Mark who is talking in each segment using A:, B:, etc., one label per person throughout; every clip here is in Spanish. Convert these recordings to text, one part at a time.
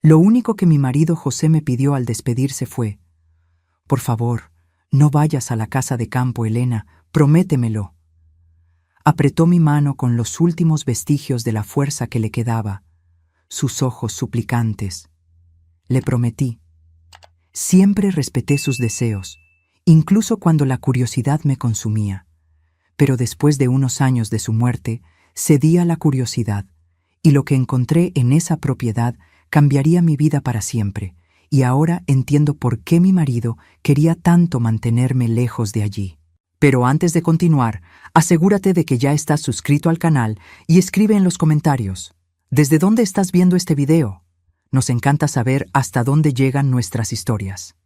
A: Lo único que mi marido José me pidió al despedirse fue: «Por favor, no vayas a la casa de campo, Elena, prométemelo». Apretó mi mano con los últimos vestigios de la fuerza que le quedaba, sus ojos suplicantes. Le prometí. Siempre respeté sus deseos, incluso cuando la curiosidad me consumía. Pero después de unos años de su muerte, cedí a la curiosidad, y lo que encontré en esa propiedad cambiaría mi vida para siempre, y ahora entiendo por qué mi marido quería tanto mantenerme lejos de allí. Pero antes de continuar, asegúrate de que ya estás suscrito al canal y escribe en los comentarios: ¿desde dónde estás viendo este video? Nos encanta saber hasta dónde llegan nuestras historias.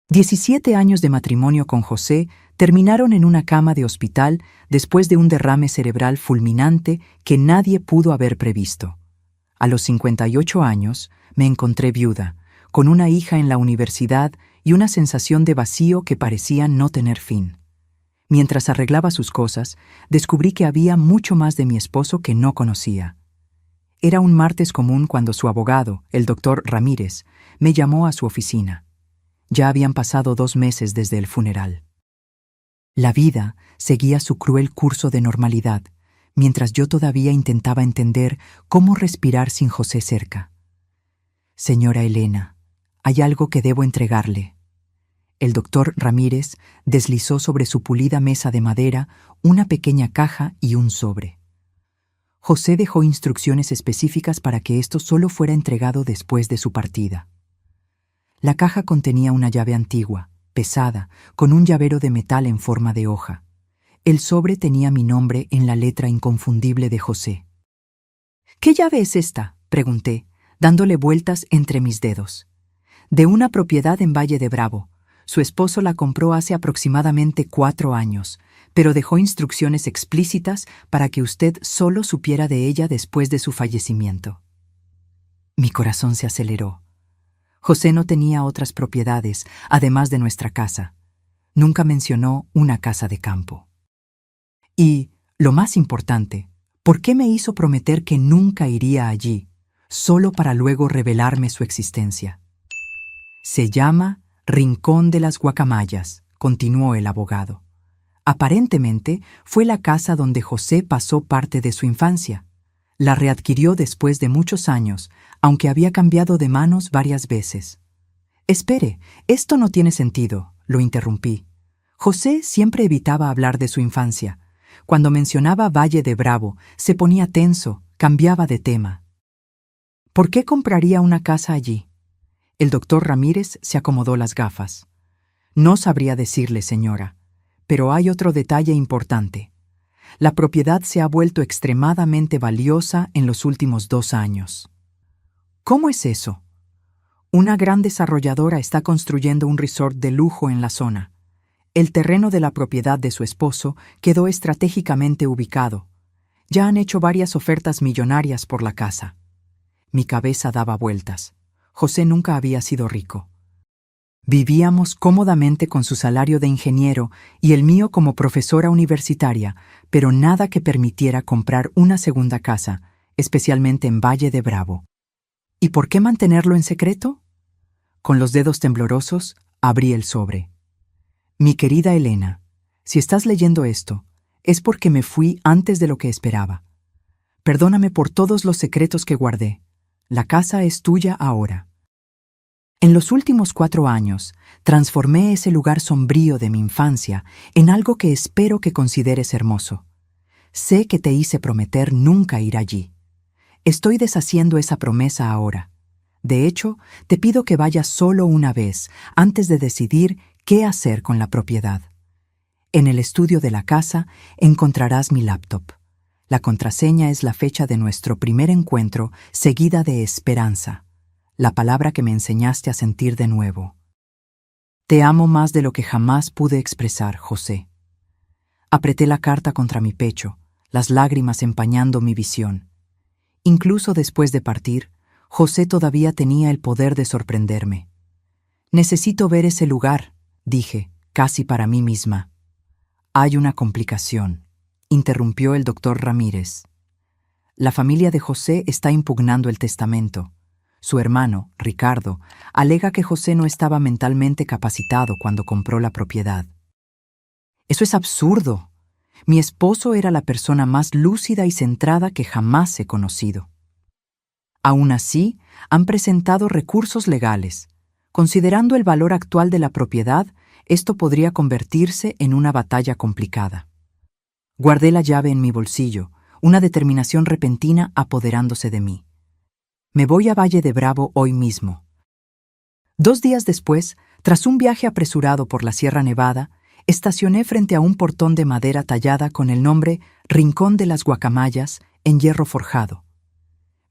A: 17 años de matrimonio con José terminaron en una cama de hospital después de un derrame cerebral fulminante que nadie pudo haber previsto. A los 58 años me encontré viuda, con una hija en la universidad y una sensación de vacío que parecía no tener fin. Mientras arreglaba sus cosas, descubrí que había mucho más de mi esposo que no conocía. Era un martes común cuando su abogado, el doctor Ramírez, me llamó a su oficina. Ya habían pasado 2 meses desde el funeral. La vida seguía su cruel curso de normalidad, mientras yo todavía intentaba entender cómo respirar sin José cerca. «Señora Elena, hay algo que debo entregarle». El doctor Ramírez deslizó sobre su pulida mesa de madera una pequeña caja y un sobre. José dejó instrucciones específicas para que esto solo fuera entregado después de su partida. La caja contenía una llave antigua, pesada, con un llavero de metal en forma de hoja. El sobre tenía mi nombre en la letra inconfundible de José. «¿Qué llave es esta?», pregunté, dándole vueltas entre mis dedos. «De una propiedad en Valle de Bravo. Su esposo la compró hace aproximadamente 4 años, pero dejó instrucciones explícitas para que usted solo supiera de ella después de su fallecimiento». Mi corazón se aceleró. José no tenía otras propiedades, además de nuestra casa. Nunca mencionó una casa de campo. Y, lo más importante, ¿por qué me hizo prometer que nunca iría allí, solo para luego revelarme su existencia? «Se llama Rincón de las Guacamayas», continuó el abogado. «Aparentemente fue la casa donde José pasó parte de su infancia. La readquirió después de muchos años, aunque había cambiado de manos varias veces». «Espere, esto no tiene sentido», lo interrumpí. José siempre evitaba hablar de su infancia. Cuando mencionaba Valle de Bravo, se ponía tenso, cambiaba de tema. «¿Por qué compraría una casa allí?». El doctor Ramírez se acomodó las gafas. «No sabría decirle, señora, pero hay otro detalle importante. La propiedad se ha vuelto extremadamente valiosa en los últimos 2 años». «¿Cómo es eso?». «Una gran desarrolladora está construyendo un resort de lujo en la zona. El terreno de la propiedad de su esposo quedó estratégicamente ubicado. Ya han hecho varias ofertas millonarias por la casa». Mi cabeza daba vueltas. José nunca había sido rico. Vivíamos cómodamente con su salario de ingeniero y el mío como profesora universitaria, pero nada que permitiera comprar una segunda casa, especialmente en Valle de Bravo. ¿Y por qué mantenerlo en secreto? Con los dedos temblorosos, abrí el sobre. «Mi querida Elena, si estás leyendo esto, es porque me fui antes de lo que esperaba. Perdóname por todos los secretos que guardé. La casa es tuya ahora. En los últimos 4 años, transformé ese lugar sombrío de mi infancia en algo que espero que consideres hermoso. Sé que te hice prometer nunca ir allí. Estoy deshaciendo esa promesa ahora. De hecho, te pido que vayas solo una vez antes de decidir qué hacer con la propiedad. En el estudio de la casa encontrarás mi laptop. La contraseña es la fecha de nuestro primer encuentro, seguida de esperanza, la palabra que me enseñaste a sentir de nuevo. Te amo más de lo que jamás pude expresar, José». Apreté la carta contra mi pecho, las lágrimas empañando mi visión. Incluso después de partir, José todavía tenía el poder de sorprenderme. «Necesito ver ese lugar», dije, casi para mí misma. «Hay una complicación», interrumpió el doctor Ramírez. «La familia de José está impugnando el testamento. Su hermano, Ricardo, alega que José no estaba mentalmente capacitado cuando compró la propiedad. Eso es absurdo. Mi esposo era la persona más lúcida y centrada que jamás he conocido. Aún así, han presentado recursos legales. Considerando el valor actual de la propiedad, esto podría convertirse en una batalla complicada. Guardé la llave en mi bolsillo, una determinación repentina apoderándose de mí. Me voy a Valle de Bravo hoy mismo. 2 días después, tras un viaje apresurado por la Sierra Nevada, estacioné frente a un portón de madera tallada con el nombre Rincón de las Guacamayas en hierro forjado.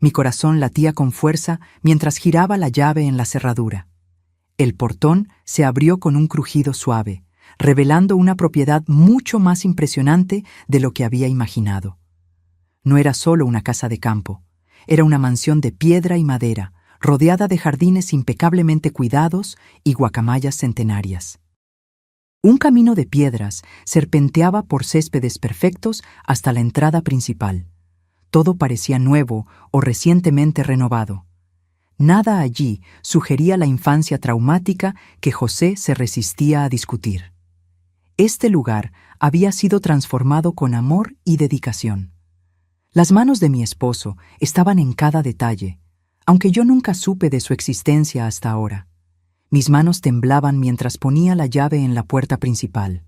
A: Mi corazón latía con fuerza mientras giraba la llave en la cerradura. El portón se abrió con un crujido suave, revelando una propiedad mucho más impresionante de lo que había imaginado. No era solo una casa de campo, era una mansión de piedra y madera, rodeada de jardines impecablemente cuidados y guacamayas centenarias. Un camino de piedras serpenteaba por céspedes perfectos hasta la entrada principal. Todo parecía nuevo o recientemente renovado. Nada allí sugería la infancia traumática que José se resistía a discutir. Este lugar había sido transformado con amor y dedicación. Las manos de mi esposo estaban en cada detalle, aunque yo nunca supe de su existencia hasta ahora. Mis manos temblaban mientras ponía la llave en la puerta principal.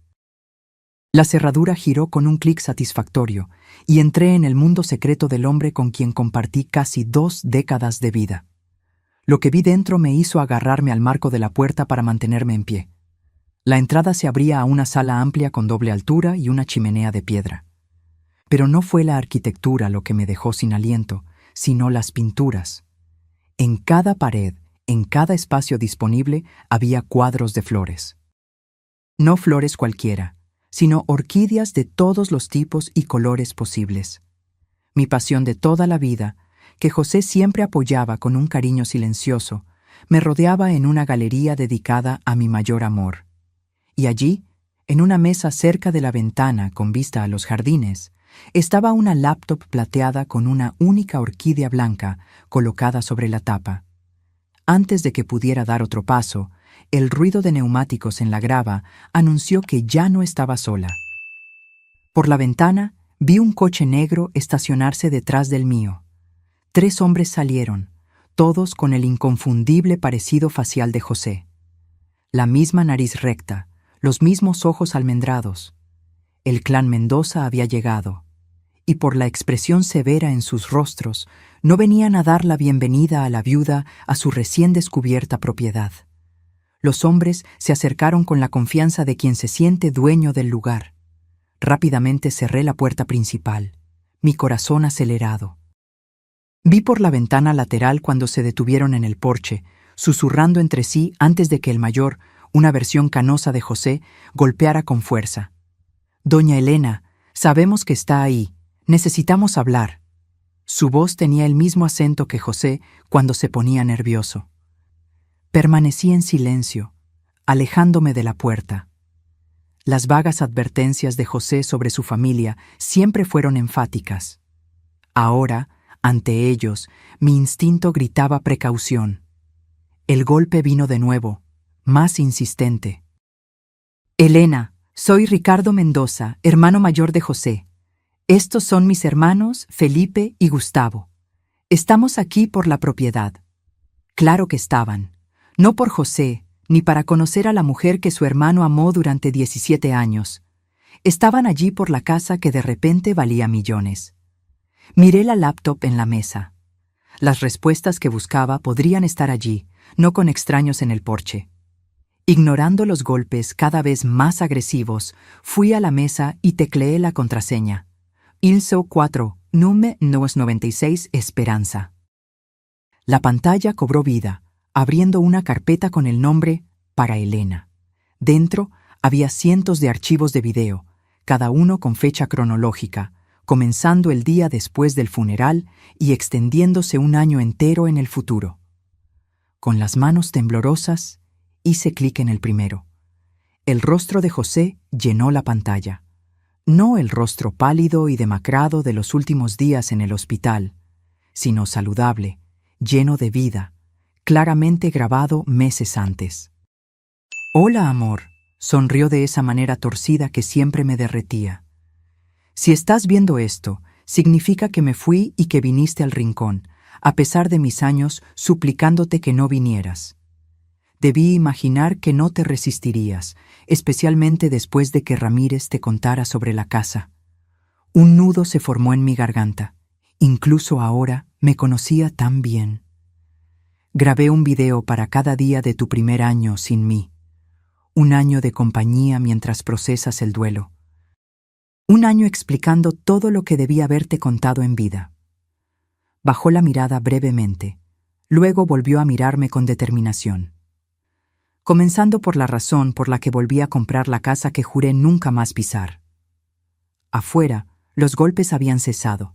A: La cerradura giró con un clic satisfactorio y entré en el mundo secreto del hombre con quien compartí casi 2 décadas de vida. Lo que vi dentro me hizo agarrarme al marco de la puerta para mantenerme en pie. La entrada se abría a una sala amplia con doble altura y una chimenea de piedra. Pero no fue la arquitectura lo que me dejó sin aliento, sino las pinturas. En cada pared, en cada espacio disponible, había cuadros de flores. No flores cualquiera, sino orquídeas de todos los tipos y colores posibles. Mi pasión de toda la vida, que José siempre apoyaba con un cariño silencioso, me rodeaba en una galería dedicada a mi mayor amor. Y allí, en una mesa cerca de la ventana con vista a los jardines, estaba una laptop plateada con una única orquídea blanca colocada sobre la tapa. Antes de que pudiera dar otro paso, el ruido de neumáticos en la grava anunció que ya no estaba sola. Por la ventana vi un coche negro estacionarse detrás del mío. 3 hombres salieron, todos con el inconfundible parecido facial de José. La misma nariz recta, los mismos ojos almendrados. El clan Mendoza había llegado, y por la expresión severa en sus rostros, no venían a dar la bienvenida a la viuda a su recién descubierta propiedad. Los hombres se acercaron con la confianza de quien se siente dueño del lugar. Rápidamente cerré la puerta principal, mi corazón acelerado. Vi por la ventana lateral cuando se detuvieron en el porche, susurrando entre sí antes de que el mayor, una versión canosa de José, golpeara con fuerza. «Doña Elena, sabemos que está ahí. Necesitamos hablar». Su voz tenía el mismo acento que José cuando se ponía nervioso. Permanecí en silencio, alejándome de la puerta. Las vagas advertencias de José sobre su familia siempre fueron enfáticas. Ahora, ante ellos, mi instinto gritaba precaución. El golpe vino de nuevo, más insistente. «Elena, soy Ricardo Mendoza, hermano mayor de José. Estos son mis hermanos Felipe y Gustavo. Estamos aquí por la propiedad». Claro que estaban. No por José, ni para conocer a la mujer que su hermano amó durante 17 años. Estaban allí por la casa que de repente valía millones. Miré la laptop en la mesa. Las respuestas que buscaba podrían estar allí, no con extraños en el porche. Ignorando los golpes cada vez más agresivos, fui a la mesa y tecleé la contraseña. ILSO 4, NUME 996 Esperanza. La pantalla cobró vida, abriendo una carpeta con el nombre «Para Elena». Dentro había cientos de archivos de video, cada uno con fecha cronológica, comenzando el día después del funeral y extendiéndose un año entero en el futuro. Con las manos temblorosas, hice clic en el primero. El rostro de José llenó la pantalla. No el rostro pálido y demacrado de los últimos días en el hospital, sino saludable, lleno de vida, claramente grabado meses antes. «Hola, amor», sonrió de esa manera torcida que siempre me derretía. «Si estás viendo esto, significa que me fui y que viniste al rincón, a pesar de mis años suplicándote que no vinieras. Debí imaginar que no te resistirías, especialmente después de que Ramírez te contara sobre la casa. Un nudo se formó en mi garganta. Incluso ahora me conocía tan bien. Grabé un video para cada día de tu primer año sin mí. Un año de compañía mientras procesas el duelo. Un año explicando todo lo que debía haberte contado en vida». Bajó la mirada brevemente. Luego volvió a mirarme con determinación. Comenzando por la razón por la que volví a comprar la casa que juré nunca más pisar. Afuera, los golpes habían cesado.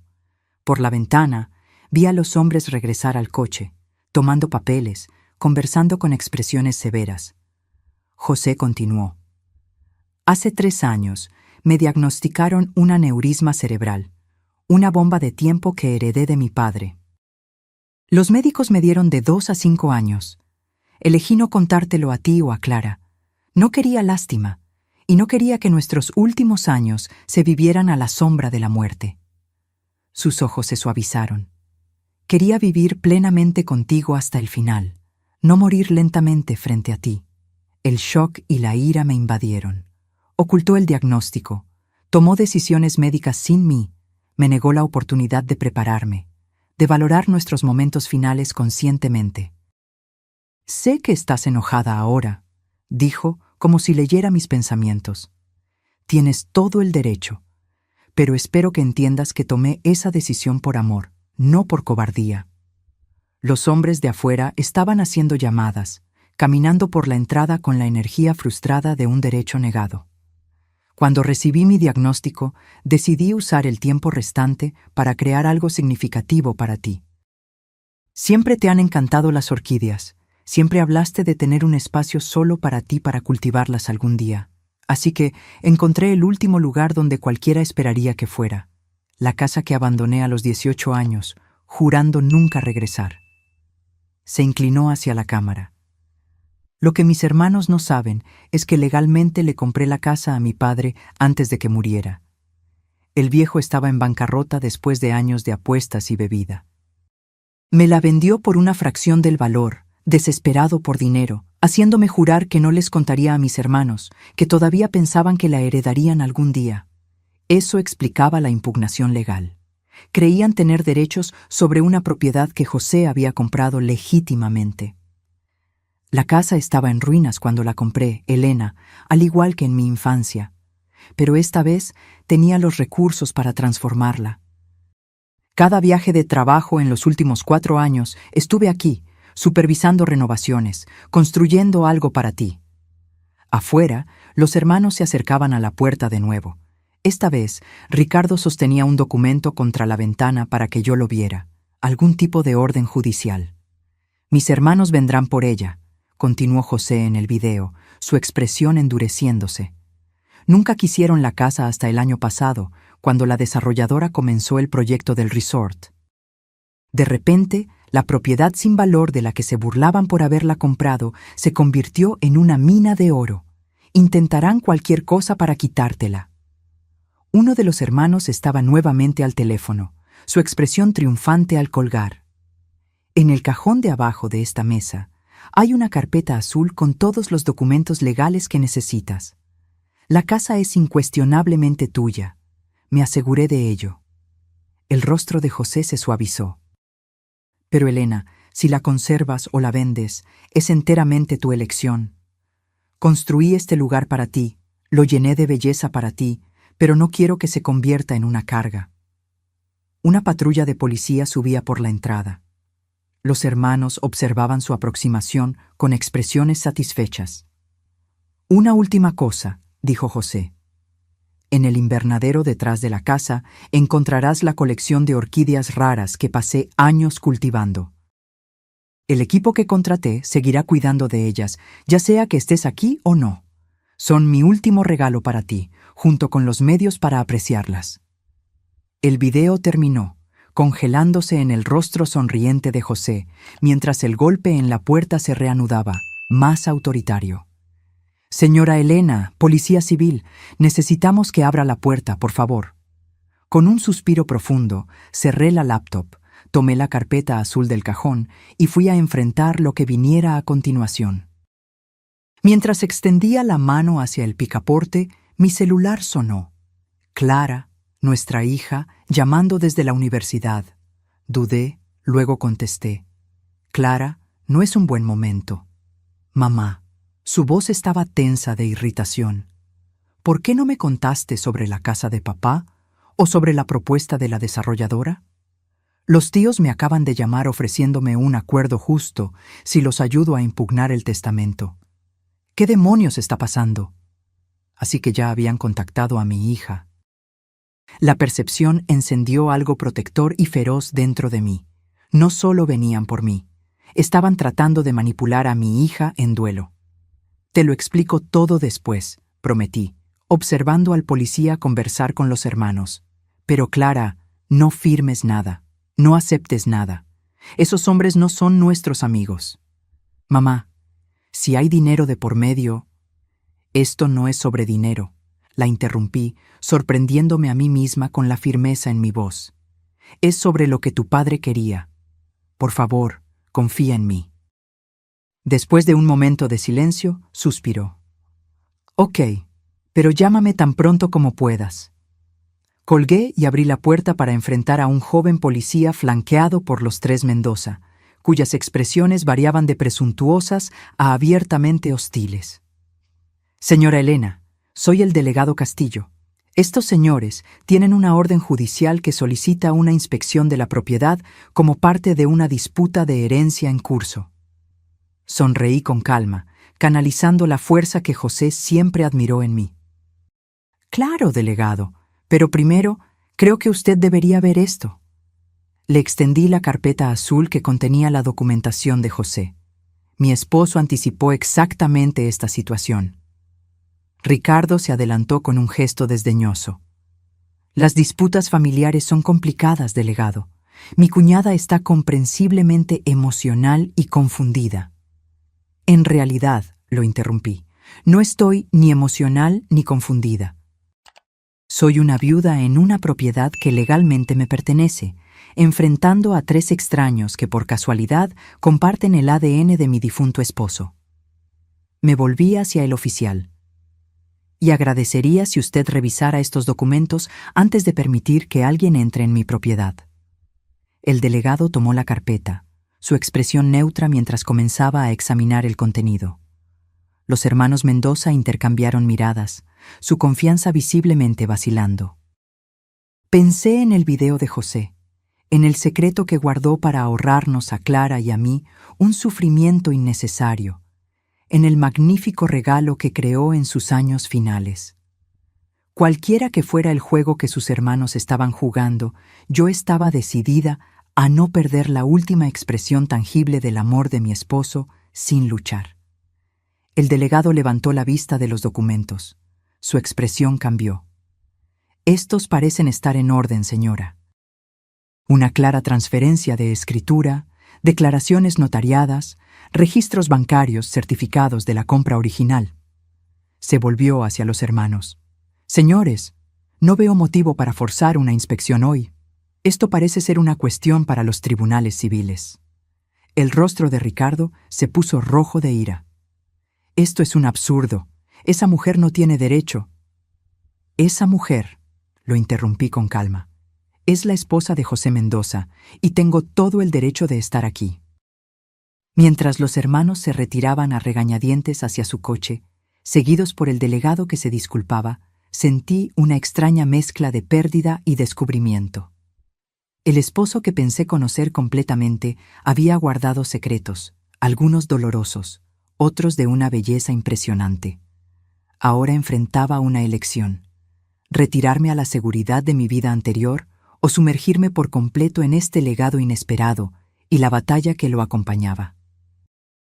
A: Por la ventana, vi a los hombres regresar al coche, tomando papeles, conversando con expresiones severas. José continuó. «Hace 3 años me diagnosticaron un aneurisma cerebral, una bomba de tiempo que heredé de mi padre. Los médicos me dieron de 2 a 5 años. Elegí no contártelo a ti o a Clara. No quería lástima, y no quería que nuestros últimos años se vivieran a la sombra de la muerte». Sus ojos se suavizaron. «Quería vivir plenamente contigo hasta el final, no morir lentamente frente a ti». El shock y la ira me invadieron. Ocultó el diagnóstico, tomó decisiones médicas sin mí, me negó la oportunidad de prepararme, de valorar nuestros momentos finales conscientemente. «Sé que estás enojada ahora», dijo, como si leyera mis pensamientos. «Tienes todo el derecho, pero espero que entiendas que tomé esa decisión por amor, no por cobardía». Los hombres de afuera estaban haciendo llamadas, caminando por la entrada con la energía frustrada de un derecho negado. Cuando recibí mi diagnóstico, decidí usar el tiempo restante para crear algo significativo para ti. Siempre te han encantado las orquídeas, siempre hablaste de tener un espacio solo para ti para cultivarlas algún día. Así que encontré el último lugar donde cualquiera esperaría que fuera, la casa que abandoné a los 18 años, jurando nunca regresar. Se inclinó hacia la cámara. «Lo que mis hermanos no saben es que legalmente le compré la casa a mi padre antes de que muriera. El viejo estaba en bancarrota después de años de apuestas y bebida. Me la vendió por una fracción del valor, desesperado por dinero, haciéndome jurar que no les contaría a mis hermanos, que todavía pensaban que la heredarían algún día. Eso explicaba la impugnación legal. Creían tener derechos sobre una propiedad que José había comprado legítimamente. La casa estaba en ruinas cuando la compré, Elena, al igual que en mi infancia, pero esta vez tenía los recursos para transformarla. Cada viaje de trabajo en los últimos 4 años estuve aquí, supervisando renovaciones, construyendo algo para ti». Afuera, los hermanos se acercaban a la puerta de nuevo. Esta vez, Ricardo sostenía un documento contra la ventana para que yo lo viera, algún tipo de orden judicial. «Mis hermanos vendrán por ella», continuó José en el video, su expresión endureciéndose. «Nunca quisieron la casa hasta el año pasado, cuando la desarrolladora comenzó el proyecto del resort. De repente, la propiedad sin valor de la que se burlaban por haberla comprado se convirtió en una mina de oro. Intentarán cualquier cosa para quitártela». Uno de los hermanos estaba nuevamente al teléfono, su expresión triunfante al colgar. En el cajón de abajo de esta mesa hay una carpeta azul con todos los documentos legales que necesitas. La casa es incuestionablemente tuya. Me aseguré de ello. El rostro de José se suavizó. «Pero Elena, si la conservas o la vendes, es enteramente tu elección. Construí este lugar para ti, lo llené de belleza para ti, pero no quiero que se convierta en una carga». Una patrulla de policía subía por la entrada. Los hermanos observaban su aproximación con expresiones satisfechas. «Una última cosa», dijo José. «En el invernadero detrás de la casa encontrarás la colección de orquídeas raras que pasé años cultivando. El equipo que contraté seguirá cuidando de ellas, ya sea que estés aquí o no. Son mi último regalo para ti, junto con los medios para apreciarlas». El video terminó, congelándose en el rostro sonriente de José, mientras el golpe en la puerta se reanudaba, más autoritario. «Señora Elena, policía civil, necesitamos que abra la puerta, por favor». Con un suspiro profundo, cerré la laptop, tomé la carpeta azul del cajón y fui a enfrentar lo que viniera a continuación. Mientras extendía la mano hacia el picaporte, mi celular sonó. Clara, nuestra hija, llamando desde la universidad. Dudé, luego contesté. «Clara, no es un buen momento». «Mamá». Su voz estaba tensa de irritación. «¿Por qué no me contaste sobre la casa de papá o sobre la propuesta de la desarrolladora? Los tíos me acaban de llamar ofreciéndome un acuerdo justo si los ayudo a impugnar el testamento. ¿Qué demonios está pasando?» Así que ya habían contactado a mi hija. La percepción encendió algo protector y feroz dentro de mí. No solo venían por mí, estaban tratando de manipular a mi hija en duelo. «Te lo explico todo después», prometí, observando al policía conversar con los hermanos. «Pero Clara, no firmes nada, no aceptes nada. Esos hombres no son nuestros amigos». «Mamá, si hay dinero de por medio...» «Esto no es sobre dinero», la interrumpí, sorprendiéndome a mí misma con la firmeza en mi voz. «Es sobre lo que tu padre quería. Por favor, confía en mí». Después de un momento de silencio, suspiró. «Ok, pero llámame tan pronto como puedas». Colgué y abrí la puerta para enfrentar a un joven policía flanqueado por los tres Mendoza, cuyas expresiones variaban de presuntuosas a abiertamente hostiles. «Señora Elena, soy el delegado Castillo. Estos señores tienen una orden judicial que solicita una inspección de la propiedad como parte de una disputa de herencia en curso». Sonreí con calma, canalizando la fuerza que José siempre admiró en mí. «Claro, delegado, pero primero creo que usted debería ver esto». Le extendí la carpeta azul que contenía la documentación de José. Mi esposo anticipó exactamente esta situación. Ricardo se adelantó con un gesto desdeñoso. «Las disputas familiares son complicadas, delegado. Mi cuñada está comprensiblemente emocional y confundida». «En realidad», lo interrumpí, «no estoy ni emocional ni confundida. Soy una viuda en una propiedad que legalmente me pertenece, enfrentando a tres extraños que por casualidad comparten el ADN de mi difunto esposo». Me volví hacia el oficial. «Y agradecería si usted revisara estos documentos antes de permitir que alguien entre en mi propiedad». El delegado tomó la carpeta, su expresión neutra mientras comenzaba a examinar el contenido. Los hermanos Mendoza intercambiaron miradas, su confianza visiblemente vacilando. Pensé en el video de José, en el secreto que guardó para ahorrarnos a Clara y a mí un sufrimiento innecesario, en el magnífico regalo que creó en sus años finales. Cualquiera que fuera el juego que sus hermanos estaban jugando, yo estaba decidida a no perder la última expresión tangible del amor de mi esposo sin luchar. El delegado levantó la vista de los documentos. Su expresión cambió. «Estos parecen estar en orden, señora. Una clara transferencia de escritura, declaraciones notariadas, registros bancarios certificados de la compra original». Se volvió hacia los hermanos. «Señores, no veo motivo para forzar una inspección hoy. Esto parece ser una cuestión para los tribunales civiles». El rostro de Ricardo se puso rojo de ira. «Esto es un absurdo. Esa mujer no tiene derecho». «Esa mujer», lo interrumpí con calma, «es la esposa de José Mendoza y tengo todo el derecho de estar aquí». Mientras los hermanos se retiraban a regañadientes hacia su coche, seguidos por el delegado que se disculpaba, sentí una extraña mezcla de pérdida y descubrimiento. El esposo que pensé conocer completamente había guardado secretos, algunos dolorosos, otros de una belleza impresionante. Ahora enfrentaba una elección: retirarme a la seguridad de mi vida anterior o sumergirme por completo en este legado inesperado y la batalla que lo acompañaba.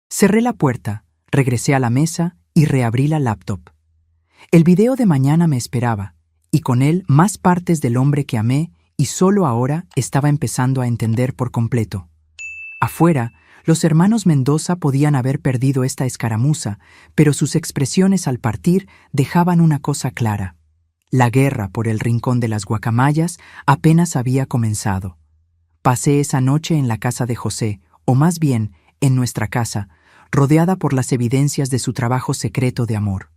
A: Cerré la puerta, regresé a la mesa y reabrí la laptop. El video de mañana me esperaba, y con él más partes del hombre que amé y solo ahora estaba empezando a entender por completo. Afuera, los hermanos Mendoza podían haber perdido esta escaramuza, pero sus expresiones al partir dejaban una cosa clara. La guerra por el rincón de las guacamayas apenas había comenzado. Pasé esa noche en la casa de José, o más bien, en nuestra casa, rodeada por las evidencias de su trabajo secreto de amor.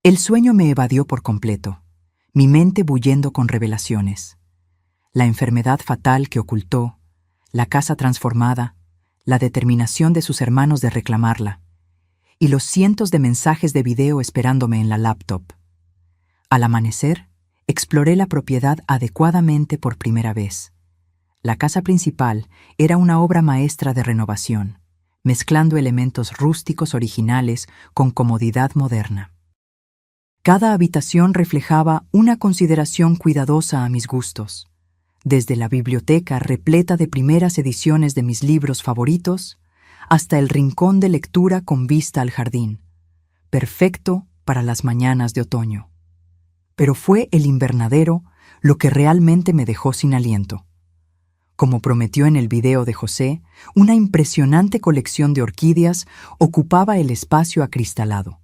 A: El sueño me evadió por completo, mi mente bullendo con revelaciones. La enfermedad fatal que ocultó, la casa transformada, la determinación de sus hermanos de reclamarla, y los cientos de mensajes de video esperándome en la laptop. Al amanecer, exploré la propiedad adecuadamente por primera vez. La casa principal era una obra maestra de renovación, mezclando elementos rústicos originales con comodidad moderna. Cada habitación reflejaba una consideración cuidadosa a mis gustos, desde la biblioteca repleta de primeras ediciones de mis libros favoritos hasta el rincón de lectura con vista al jardín, perfecto para las mañanas de otoño. Pero fue el invernadero lo que realmente me dejó sin aliento. Como prometió en el video de José, una impresionante colección de orquídeas ocupaba el espacio acristalado,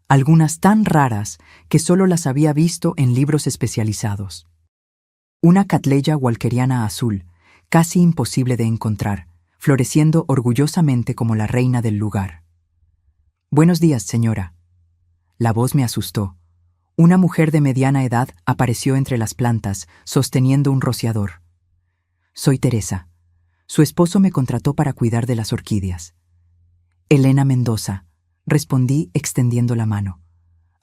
A: algunas tan raras que solo las había visto en libros especializados. Una Cattleya walkeriana azul, casi imposible de encontrar, floreciendo orgullosamente como la reina del lugar. «Buenos días, señora». La voz me asustó. Una mujer de mediana edad apareció entre las plantas, sosteniendo un rociador. «Soy Teresa. Su esposo me contrató para cuidar de las orquídeas». «Elena Mendoza», respondí extendiendo la mano,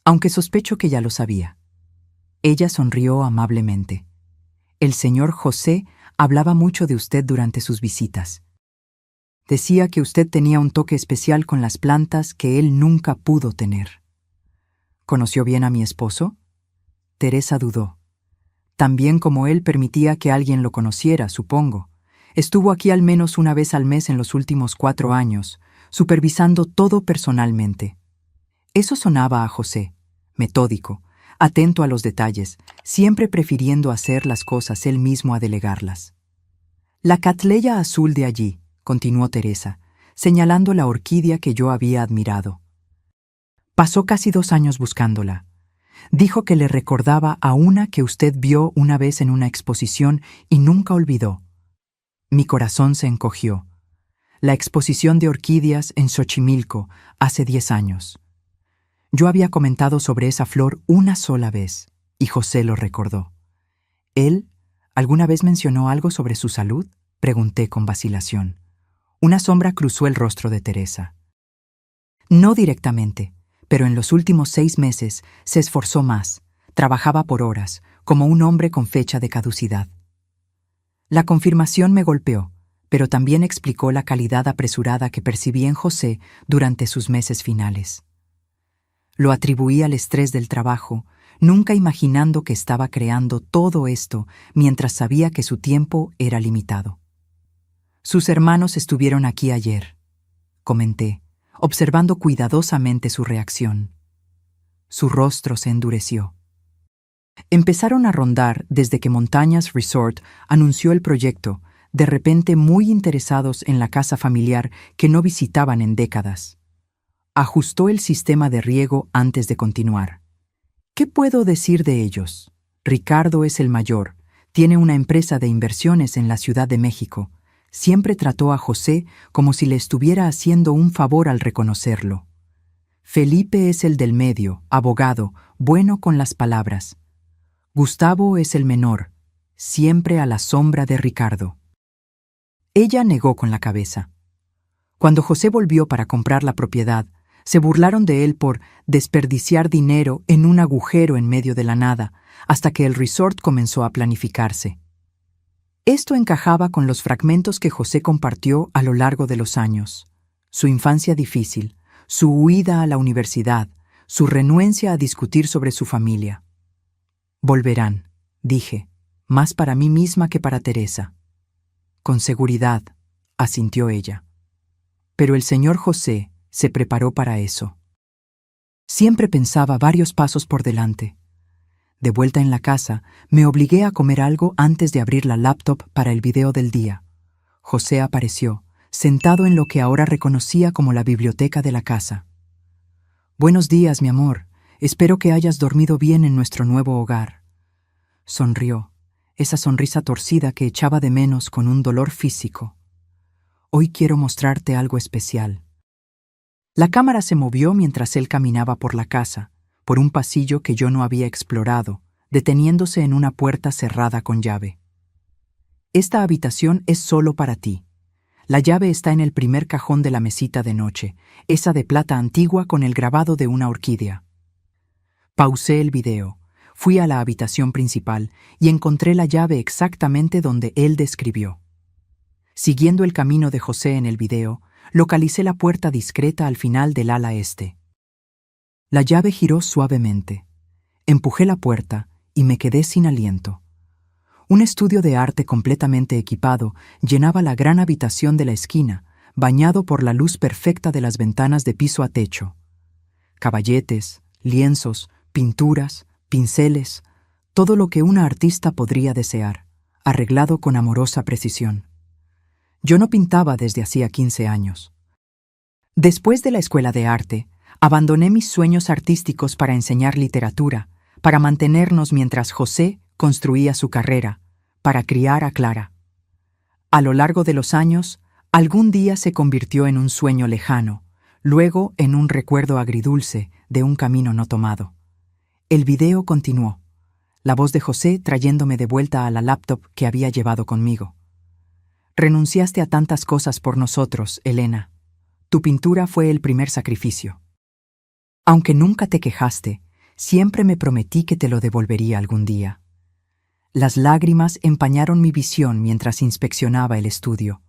A: aunque sospecho que ya lo sabía. Ella sonrió amablemente. «El señor José hablaba mucho de usted durante sus visitas. Decía que usted tenía un toque especial con las plantas que él nunca pudo tener». «¿Conoció bien a mi esposo?». Teresa dudó. «También como él permitía que alguien lo conociera, supongo. Estuvo aquí al menos una vez al mes en los últimos 4 años, supervisando todo personalmente». Eso sonaba a José, metódico, atento a los detalles, siempre prefiriendo hacer las cosas él mismo a delegarlas. «La Cattleya azul de allí», continuó Teresa, señalando la orquídea que yo había admirado. «Pasó casi 2 años buscándola. Dijo que le recordaba a una que usted vio una vez en una exposición y nunca olvidó». Mi corazón se encogió. La exposición de orquídeas en Xochimilco, hace 10 años. Yo había comentado sobre esa flor una sola vez, y José lo recordó. «¿Él alguna vez mencionó algo sobre su salud?», pregunté con vacilación. Una sombra cruzó el rostro de Teresa. «No directamente, pero en los últimos 6 meses se esforzó más, trabajaba por horas, como un hombre con fecha de caducidad». La confirmación me golpeó, pero también explicó la calidad apresurada que percibí en José durante sus meses finales. Lo atribuí al estrés del trabajo, nunca imaginando que estaba creando todo esto mientras sabía que su tiempo era limitado. «Sus hermanos estuvieron aquí ayer», comenté, observando cuidadosamente su reacción. Su rostro se endureció. Empezaron a rondar desde que Montañas Resort anunció el proyecto, de repente muy interesados en la casa familiar que no visitaban en décadas. Ajustó el sistema de riego antes de continuar. «¿Qué puedo decir de ellos? Ricardo es el mayor, tiene una empresa de inversiones en la Ciudad de México. Siempre trató a José como si le estuviera haciendo un favor al reconocerlo. Felipe es el del medio, abogado, bueno con las palabras. Gustavo es el menor, siempre a la sombra de Ricardo». Ella negó con la cabeza. Cuando José volvió para comprar la propiedad, se burlaron de él por desperdiciar dinero en un agujero en medio de la nada, hasta que el resort comenzó a planificarse. Esto encajaba con los fragmentos que José compartió a lo largo de los años. Su infancia difícil, su huida a la universidad, su renuencia a discutir sobre su familia. «Volverán», dije, más para mí misma que para Teresa. «Con seguridad», asintió ella. Pero el señor José se preparó para eso. Siempre pensaba varios pasos por delante. De vuelta en la casa, me obligué a comer algo antes de abrir la laptop para el video del día. José apareció, sentado en lo que ahora reconocía como la biblioteca de la casa. «Buenos días, mi amor. Espero que hayas dormido bien en nuestro nuevo hogar». Sonrió, esa sonrisa torcida que echaba de menos con un dolor físico. «Hoy quiero mostrarte algo especial». La cámara se movió mientras él caminaba por la casa, por un pasillo que yo no había explorado, deteniéndose en una puerta cerrada con llave. «Esta habitación es solo para ti. La llave está en el primer cajón de la mesita de noche, esa de plata antigua con el grabado de una orquídea». Pausé el video, fui a la habitación principal y encontré la llave exactamente donde él describió. Siguiendo el camino de José en el video, localicé la puerta discreta al final del ala este. La llave giró suavemente. Empujé la puerta y me quedé sin aliento. Un estudio de arte completamente equipado llenaba la gran habitación de la esquina, bañado por la luz perfecta de las ventanas de piso a techo. Caballetes, lienzos, pinturas, pinceles, todo lo que una artista podría desear, arreglado con amorosa precisión. Yo no pintaba desde hacía 15 años. Después de la escuela de arte, abandoné mis sueños artísticos para enseñar literatura, para mantenernos mientras José construía su carrera, para criar a Clara. A lo largo de los años, algún día se convirtió en un sueño lejano, luego en un recuerdo agridulce de un camino no tomado. El video continuó, la voz de José trayéndome de vuelta a la laptop que había llevado conmigo. «Renunciaste a tantas cosas por nosotros, Elena. Tu pintura fue el primer sacrificio. Aunque nunca te quejaste, siempre me prometí que te lo devolvería algún día». Las lágrimas empañaron mi visión mientras inspeccionaba el estudio.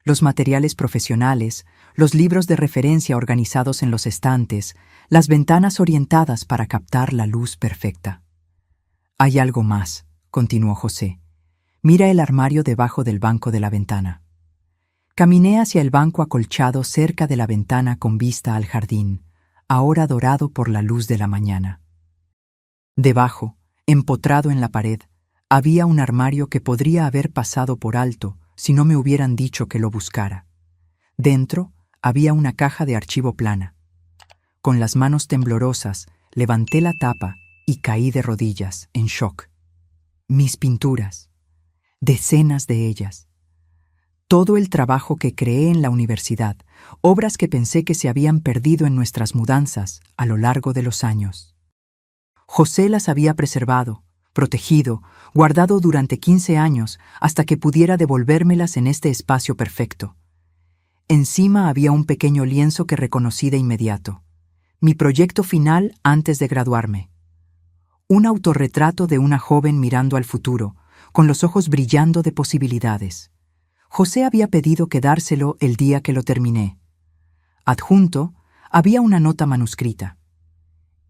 A: Los materiales profesionales, los libros de referencia organizados en los estantes, las ventanas orientadas para captar la luz perfecta. «Hay algo más», continuó José. «Mira el armario debajo del banco de la ventana». Caminé hacia el banco acolchado cerca de la ventana con vista al jardín, ahora dorado por la luz de la mañana. Debajo, empotrado en la pared, había un armario que podría haber pasado por alto si no me hubieran dicho que lo buscara. Dentro había una caja de archivo plana. Con las manos temblorosas, levanté la tapa y caí de rodillas, en shock. Mis pinturas, decenas de ellas. Todo el trabajo que creé en la universidad, obras que pensé que se habían perdido en nuestras mudanzas a lo largo de los años. José las había preservado, protegido, guardado durante 15 años hasta que pudiera devolvérmelas en este espacio perfecto. Encima había un pequeño lienzo que reconocí de inmediato. Mi proyecto final antes de graduarme. Un autorretrato de una joven mirando al futuro, con los ojos brillando de posibilidades. José había pedido quedárselo el día que lo terminé. Adjunto, había una nota manuscrita.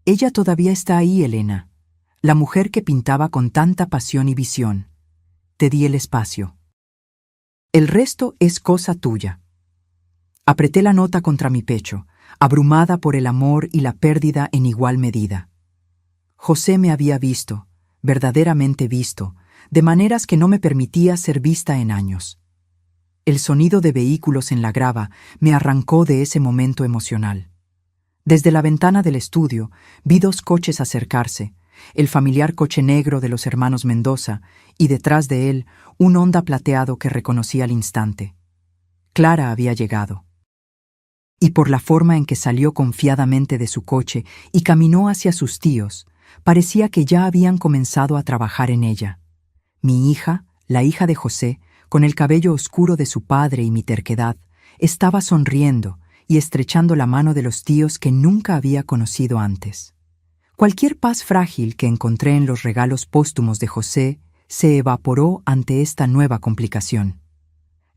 A: «Ella todavía está ahí, Elena, la mujer que pintaba con tanta pasión y visión. Te di el espacio. El resto es cosa tuya». Apreté la nota contra mi pecho, abrumada por el amor y la pérdida en igual medida. José me había visto, verdaderamente visto, de maneras que no me permitía ser vista en años. El sonido de vehículos en la grava me arrancó de ese momento emocional. Desde la ventana del estudio vi 2 coches acercarse, el familiar coche negro de los hermanos Mendoza y detrás de él un Honda plateado que reconocí al instante. Clara había llegado. Y por la forma en que salió confiadamente de su coche y caminó hacia sus tíos, parecía que ya habían comenzado a trabajar en ella. Mi hija, la hija de José, con el cabello oscuro de su padre y mi terquedad, estaba sonriendo y estrechando la mano de los tíos que nunca había conocido antes. Cualquier paz frágil que encontré en los regalos póstumos de José se evaporó ante esta nueva complicación.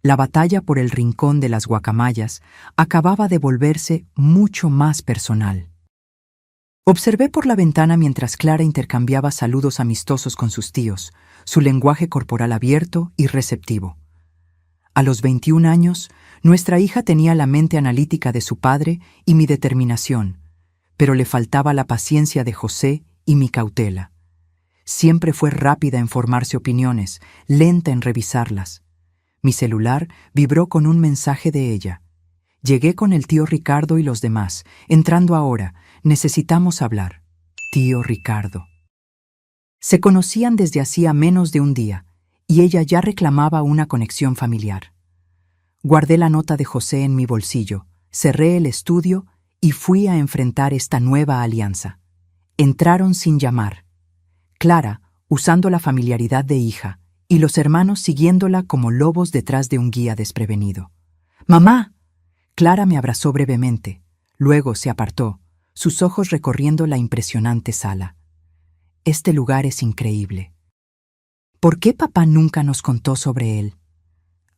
A: La batalla por el rincón de las guacamayas acababa de volverse mucho más personal. Observé por la ventana mientras Clara intercambiaba saludos amistosos con sus tíos, su lenguaje corporal abierto y receptivo. A los 21 años, nuestra hija tenía la mente analítica de su padre y mi determinación, pero le faltaba la paciencia de José y mi cautela. Siempre fue rápida en formarse opiniones, lenta en revisarlas. Mi celular vibró con un mensaje de ella. Llegué con el tío Ricardo y los demás. Entrando ahora, necesitamos hablar. Tío Ricardo. Se conocían desde hacía menos de un día, y ella ya reclamaba una conexión familiar. Guardé la nota de José en mi bolsillo, cerré el estudio y fui a enfrentar esta nueva alianza. Entraron sin llamar. Clara, usando la familiaridad de hija, y los hermanos siguiéndola como lobos detrás de un guía desprevenido. ¡Mamá! Clara me abrazó brevemente, luego se apartó, sus ojos recorriendo la impresionante sala. Este lugar es increíble. ¿Por qué papá nunca nos contó sobre él?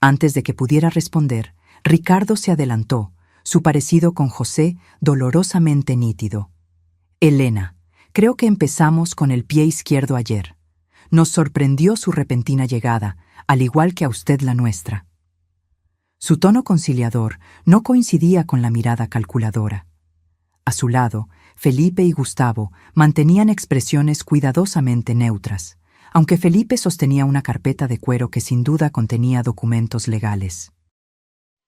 A: Antes de que pudiera responder, Ricardo se adelantó, su parecido con José dolorosamente nítido. Elena, creo que empezamos con el pie izquierdo ayer. Nos sorprendió su repentina llegada, al igual que a usted la nuestra. Su tono conciliador no coincidía con la mirada calculadora. A su lado, Felipe y Gustavo mantenían expresiones cuidadosamente neutras, aunque Felipe sostenía una carpeta de cuero que sin duda contenía documentos legales.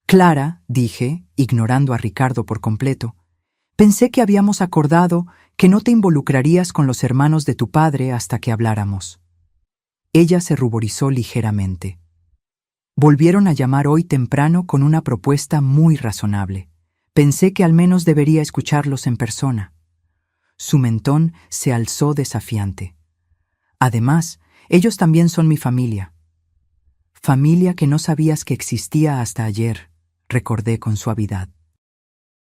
A: Clara, dije, ignorando a Ricardo por completo, pensé que habíamos acordado que no te involucrarías con los hermanos de tu padre hasta que habláramos. Ella se ruborizó ligeramente. Volvieron a llamar hoy temprano con una propuesta muy razonable. Pensé que al menos debería escucharlos en persona. Su mentón se alzó desafiante. Además, ellos también son mi familia. Familia que no sabías que existía hasta ayer, recordé con suavidad.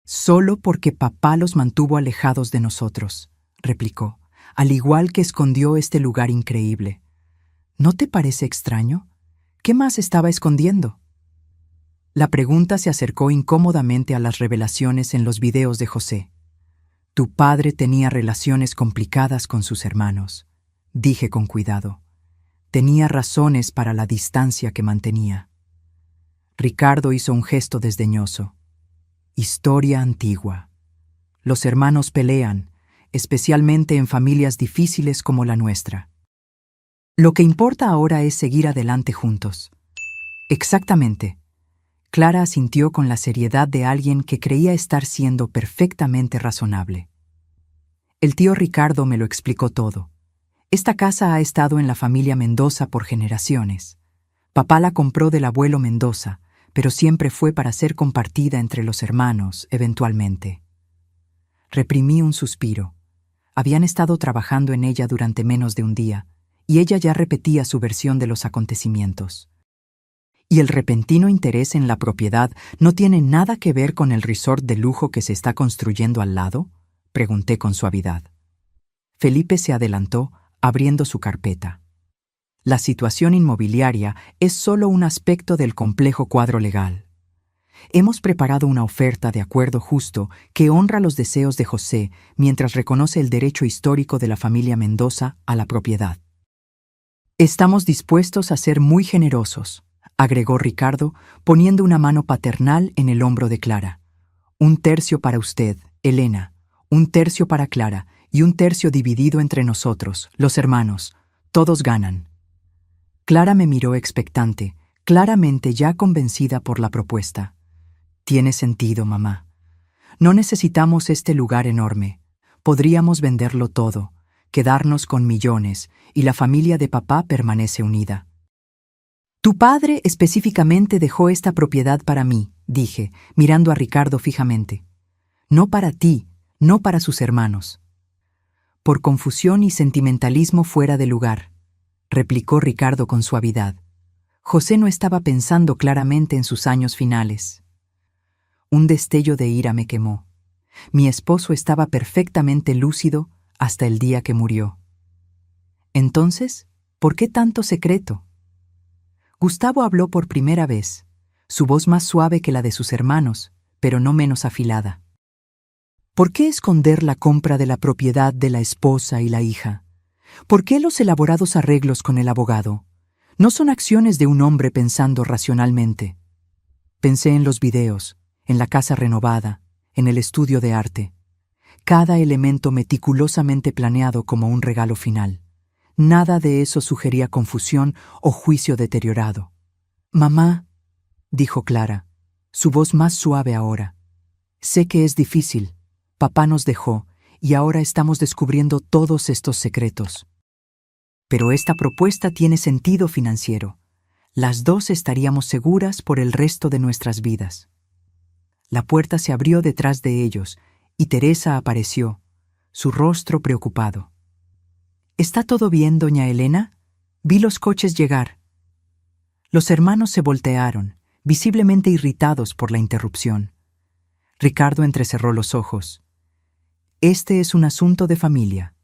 A: Solo porque papá los mantuvo alejados de nosotros, replicó, al igual que escondió este lugar increíble. ¿No te parece extraño? ¿Qué más estaba escondiendo? La pregunta se acercó incómodamente a las revelaciones en los videos de José. Tu padre tenía relaciones complicadas con sus hermanos, dije con cuidado. Tenía razones para la distancia que mantenía. Ricardo hizo un gesto desdeñoso. Historia antigua. Los hermanos pelean, especialmente en familias difíciles como la nuestra. Lo que importa ahora es seguir adelante juntos. Exactamente. Clara asintió con la seriedad de alguien que creía estar siendo perfectamente razonable. El tío Ricardo me lo explicó todo. Esta casa ha estado en la familia Mendoza por generaciones. Papá la compró del abuelo Mendoza, pero siempre fue para ser compartida entre los hermanos, eventualmente. Reprimí un suspiro. Habían estado trabajando en ella durante menos de un día, y ella ya repetía su versión de los acontecimientos. ¿Y el repentino interés en la propiedad no tiene nada que ver con el resort de lujo que se está construyendo al lado? Pregunté con suavidad. Felipe se adelantó, abriendo su carpeta. La situación inmobiliaria es solo un aspecto del complejo cuadro legal. Hemos preparado una oferta de acuerdo justo que honra los deseos de José mientras reconoce el derecho histórico de la familia Mendoza a la propiedad. Estamos dispuestos a ser muy generosos, agregó Ricardo, poniendo una mano paternal en el hombro de Clara. 1/3 para usted, Elena, 1/3 para Clara y 1/3 dividido entre nosotros, los hermanos. Todos ganan. Clara me miró expectante, claramente ya convencida por la propuesta. Tiene sentido, mamá. No necesitamos este lugar enorme. Podríamos venderlo todo, quedarnos con millones, y la familia de papá permanece unida. Tu padre específicamente dejó esta propiedad para mí, dije, mirando a Ricardo fijamente. No para ti, no para sus hermanos. Por confusión y sentimentalismo fuera de lugar, replicó Ricardo con suavidad. José no estaba pensando claramente en sus años finales. Un destello de ira me quemó. Mi esposo estaba perfectamente lúcido hasta el día que murió. Entonces, ¿por qué tanto secreto? Gustavo habló por primera vez, su voz más suave que la de sus hermanos, pero no menos afilada. ¿Por qué esconder la compra de la propiedad de la esposa y la hija? ¿Por qué los elaborados arreglos con el abogado? No son acciones de un hombre pensando racionalmente. Pensé en los videos, en la casa renovada, en el estudio de arte. Cada elemento meticulosamente planeado como un regalo final. Nada de eso sugería confusión o juicio deteriorado. «Mamá», dijo Clara, su voz más suave ahora. «Sé que es difícil. Papá nos dejó y ahora estamos descubriendo todos estos secretos. Pero esta propuesta tiene sentido financiero. Las dos estaríamos seguras por el resto de nuestras vidas». La puerta se abrió detrás de ellos y Teresa apareció, su rostro preocupado. «¿Está todo bien, doña Elena? Vi los coches llegar». Los hermanos se voltearon, visiblemente irritados por la interrupción. Ricardo entrecerró los ojos. «Este es un asunto de familia».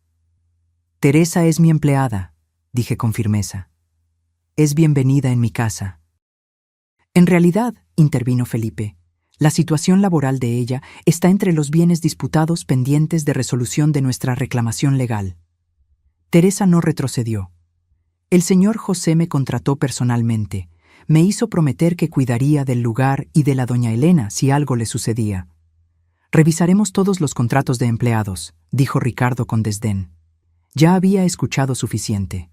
A: «Teresa es mi empleada», dije con firmeza. «Es bienvenida en mi casa». «En realidad», intervino Felipe, «la situación laboral de ella está entre los bienes disputados pendientes de resolución de nuestra reclamación legal». Teresa no retrocedió. «El señor José me contrató personalmente. Me hizo prometer que cuidaría del lugar y de la doña Elena si algo le sucedía». «Revisaremos todos los contratos de empleados», dijo Ricardo con desdén. Ya había escuchado suficiente.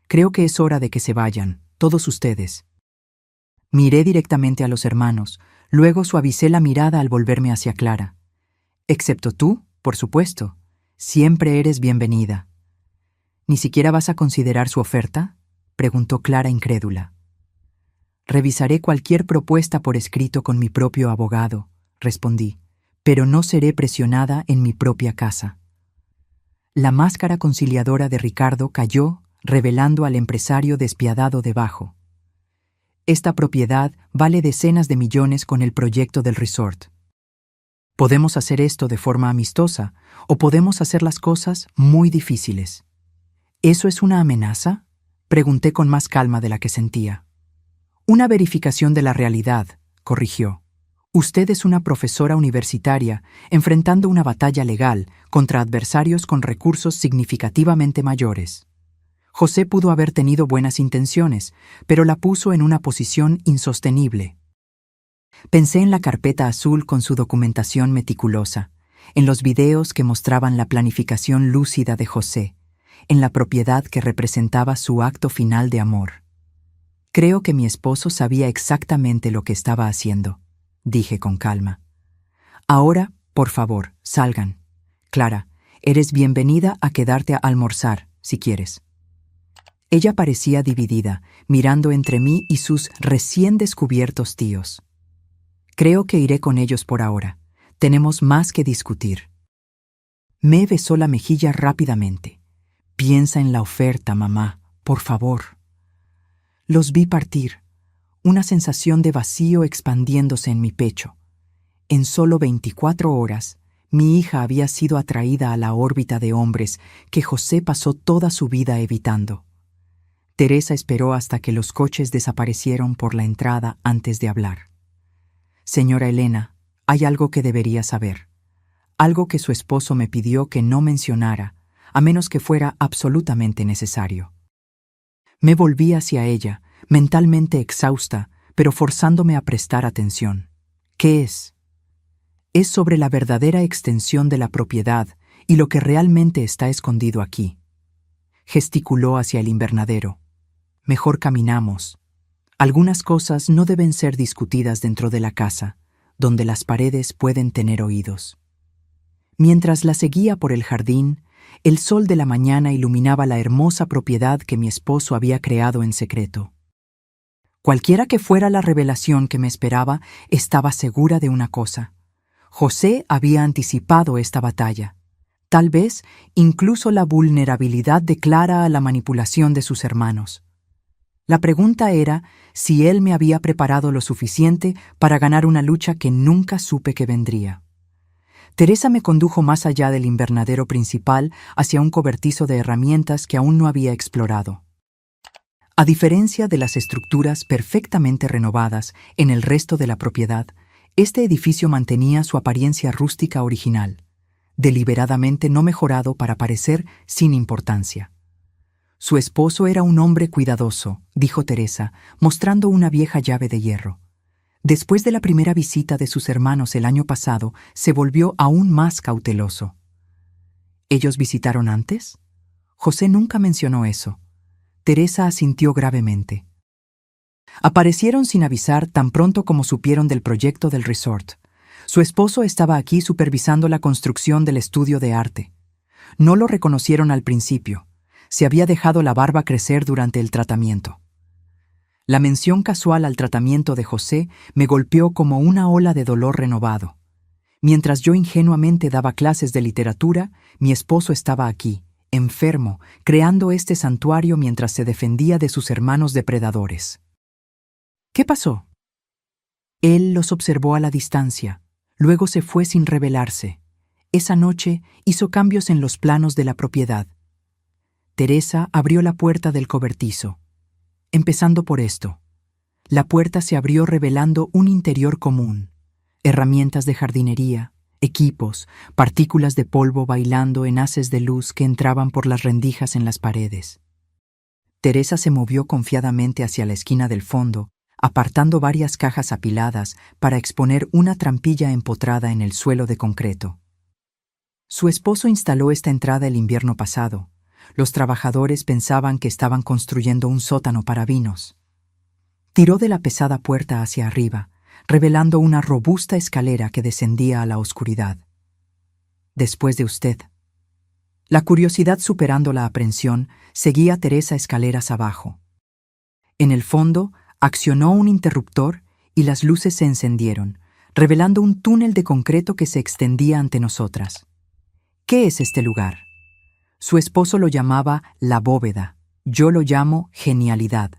A: «Creo que es hora de que se vayan, todos ustedes». Miré directamente a los hermanos, luego suavicé la mirada al volverme hacia Clara. «Excepto tú, por supuesto. Siempre eres bienvenida». «¿Ni siquiera vas a considerar su oferta?», preguntó Clara incrédula. «Revisaré cualquier propuesta por escrito con mi propio abogado», respondí, «pero no seré presionada en mi propia casa». La máscara conciliadora de Ricardo cayó, revelando al empresario despiadado debajo. «Esta propiedad vale decenas de millones con el proyecto del resort. Podemos hacer esto de forma amistosa o podemos hacer las cosas muy difíciles». «¿Eso es una amenaza?», pregunté con más calma de la que sentía. «Una verificación de la realidad», corrigió. «Usted es una profesora universitaria enfrentando una batalla legal contra adversarios con recursos significativamente mayores. José pudo haber tenido buenas intenciones, pero la puso en una posición insostenible». Pensé en la carpeta azul con su documentación meticulosa, en los videos que mostraban la planificación lúcida de José, en la propiedad que representaba su acto final de amor. «Creo que mi esposo sabía exactamente lo que estaba haciendo», dije con calma. «Ahora, por favor, salgan. Clara, eres bienvenida a quedarte a almorzar, si quieres». Ella parecía dividida, mirando entre mí y sus recién descubiertos tíos. «Creo que iré con ellos por ahora. Tenemos más que discutir». Me besó la mejilla rápidamente. «Piensa en la oferta, mamá, por favor». Los vi partir, una sensación de vacío expandiéndose en mi pecho. En solo 24 horas, mi hija había sido atraída a la órbita de hombres que José pasó toda su vida evitando. Teresa esperó hasta que los coches desaparecieron por la entrada antes de hablar. «Señora Elena, hay algo que debería saber. Algo que su esposo me pidió que no mencionara, a menos que fuera absolutamente necesario». Me volví hacia ella, mentalmente exhausta, pero forzándome a prestar atención. «¿Qué es?» «Es sobre la verdadera extensión de la propiedad y lo que realmente está escondido aquí». Gesticuló hacia el invernadero. «Mejor caminamos. Algunas cosas no deben ser discutidas dentro de la casa, donde las paredes pueden tener oídos». Mientras la seguía por el jardín, el sol de la mañana iluminaba la hermosa propiedad que mi esposo había creado en secreto. Cualquiera que fuera la revelación que me esperaba, estaba segura de una cosa. José había anticipado esta batalla. Tal vez incluso la vulnerabilidad de Clara a la manipulación de sus hermanos. La pregunta era si él me había preparado lo suficiente para ganar una lucha que nunca supe que vendría. Teresa me condujo más allá del invernadero principal hacia un cobertizo de herramientas que aún no había explorado. A diferencia de las estructuras perfectamente renovadas en el resto de la propiedad, este edificio mantenía su apariencia rústica original, deliberadamente no mejorado para parecer sin importancia. «Su esposo era un hombre cuidadoso», dijo Teresa, mostrando una vieja llave de hierro. Después de la primera visita de sus hermanos el año pasado, se volvió aún más cauteloso. «¿Ellos visitaron antes?». José nunca mencionó eso. Teresa asintió gravemente. Aparecieron sin avisar tan pronto como supieron del proyecto del resort. Su esposo estaba aquí supervisando la construcción del estudio de arte. No lo reconocieron al principio. Se había dejado la barba crecer durante el tratamiento. La mención casual al tratamiento de José me golpeó como una ola de dolor renovado. Mientras yo ingenuamente daba clases de literatura, mi esposo estaba aquí, enfermo, creando este santuario mientras se defendía de sus hermanos depredadores. ¿Qué pasó? Él los observó a la distancia, luego se fue sin revelarse. Esa noche hizo cambios en los planos de la propiedad. Teresa abrió la puerta del cobertizo. Empezando por esto. La puerta se abrió revelando un interior común. Herramientas de jardinería, equipos, partículas de polvo bailando en haces de luz que entraban por las rendijas en las paredes. Teresa se movió confiadamente hacia la esquina del fondo, apartando varias cajas apiladas para exponer una trampilla empotrada en el suelo de concreto. Su esposo instaló esta entrada el invierno pasado. Los trabajadores pensaban que estaban construyendo un sótano para vinos. Tiró de la pesada puerta hacia arriba, revelando una robusta escalera que descendía a la oscuridad. Después de usted. La curiosidad superando la aprensión, seguía a Teresa escaleras abajo. En el fondo, accionó un interruptor y las luces se encendieron, revelando un túnel de concreto que se extendía ante nosotras. ¿Qué es este lugar? Su esposo lo llamaba la bóveda, yo lo llamo genialidad.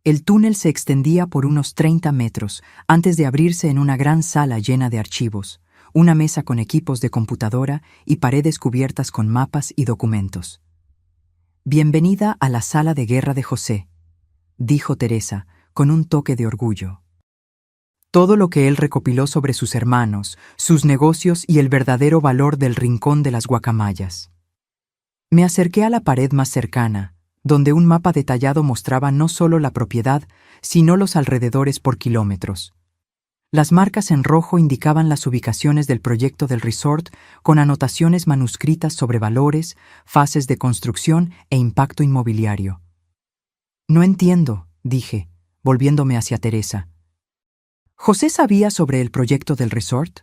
A: El túnel se extendía por unos 30 metros antes de abrirse en una gran sala llena de archivos, una mesa con equipos de computadora y paredes cubiertas con mapas y documentos. Bienvenida a la sala de guerra de José, dijo Teresa, con un toque de orgullo. Todo lo que él recopiló sobre sus hermanos, sus negocios y el verdadero valor del rincón de las guacamayas. Me acerqué a la pared más cercana, donde un mapa detallado mostraba no solo la propiedad, sino los alrededores por kilómetros. Las marcas en rojo indicaban las ubicaciones del proyecto del resort con anotaciones manuscritas sobre valores, fases de construcción e impacto inmobiliario. No entiendo, dije, volviéndome hacia Teresa. ¿José sabía sobre el proyecto del resort?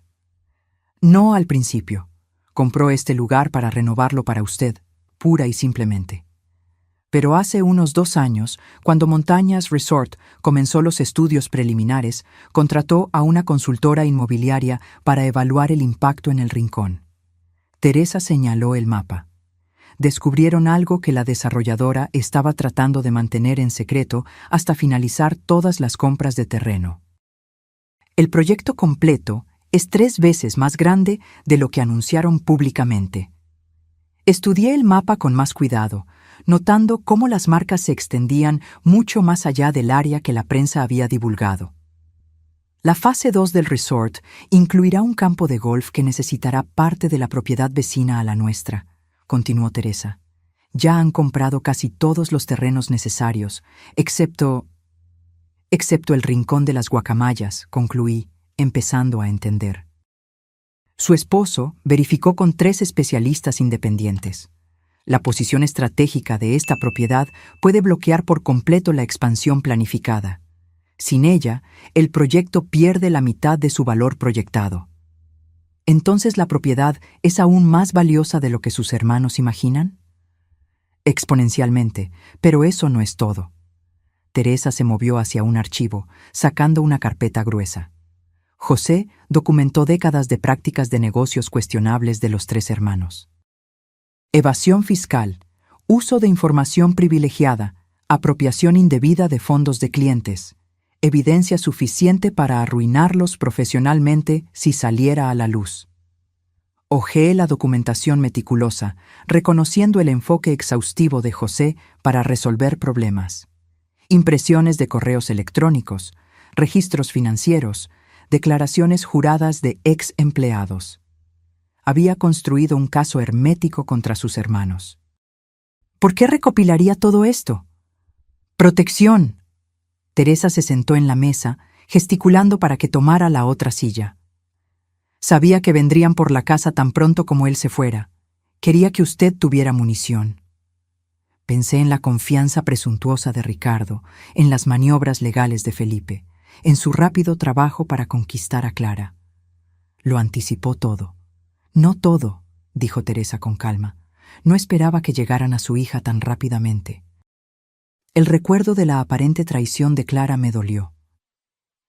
A: No al principio. Compró este lugar para renovarlo para usted, pura y simplemente. Pero hace unos 2 años, cuando Montañas Resort comenzó los estudios preliminares, contrató a una consultora inmobiliaria para evaluar el impacto en el rincón. Teresa señaló el mapa. Descubrieron algo que la desarrolladora estaba tratando de mantener en secreto hasta finalizar todas las compras de terreno. El proyecto completo es 3 veces más grande de lo que anunciaron públicamente. Estudié el mapa con más cuidado, notando cómo las marcas se extendían mucho más allá del área que la prensa había divulgado. La fase 2 del resort incluirá un campo de golf que necesitará parte de la propiedad vecina a la nuestra, continuó Teresa. Ya han comprado casi todos los terrenos necesarios, excepto el rincón de las guacamayas, concluí, empezando a entender. Su esposo verificó con 3 especialistas independientes. La posición estratégica de esta propiedad puede bloquear por completo la expansión planificada. Sin ella, el proyecto pierde la mitad de su valor proyectado. ¿Entonces la propiedad es aún más valiosa de lo que sus hermanos imaginan? Exponencialmente, pero eso no es todo. Teresa se movió hacia un archivo, sacando una carpeta gruesa. José documentó décadas de prácticas de negocios cuestionables de los 3 hermanos. Evasión fiscal, uso de información privilegiada, apropiación indebida de fondos de clientes, evidencia suficiente para arruinarlos profesionalmente si saliera a la luz. Hojeé la documentación meticulosa, reconociendo el enfoque exhaustivo de José para resolver problemas. Impresiones de correos electrónicos, registros financieros, declaraciones juradas de ex empleados. Había construido un caso hermético contra sus hermanos. ¿Por qué recopilaría todo esto? ¡Protección! Teresa se sentó en la mesa, gesticulando para que tomara la otra silla. Sabía que vendrían por la casa tan pronto como él se fuera. Quería que usted tuviera munición. Pensé en la confianza presuntuosa de Ricardo, en las maniobras legales de Felipe, en su rápido trabajo para conquistar a Clara. Lo anticipó todo. No todo, dijo Teresa con calma. No esperaba que llegaran a su hija tan rápidamente. El recuerdo de la aparente traición de Clara me dolió.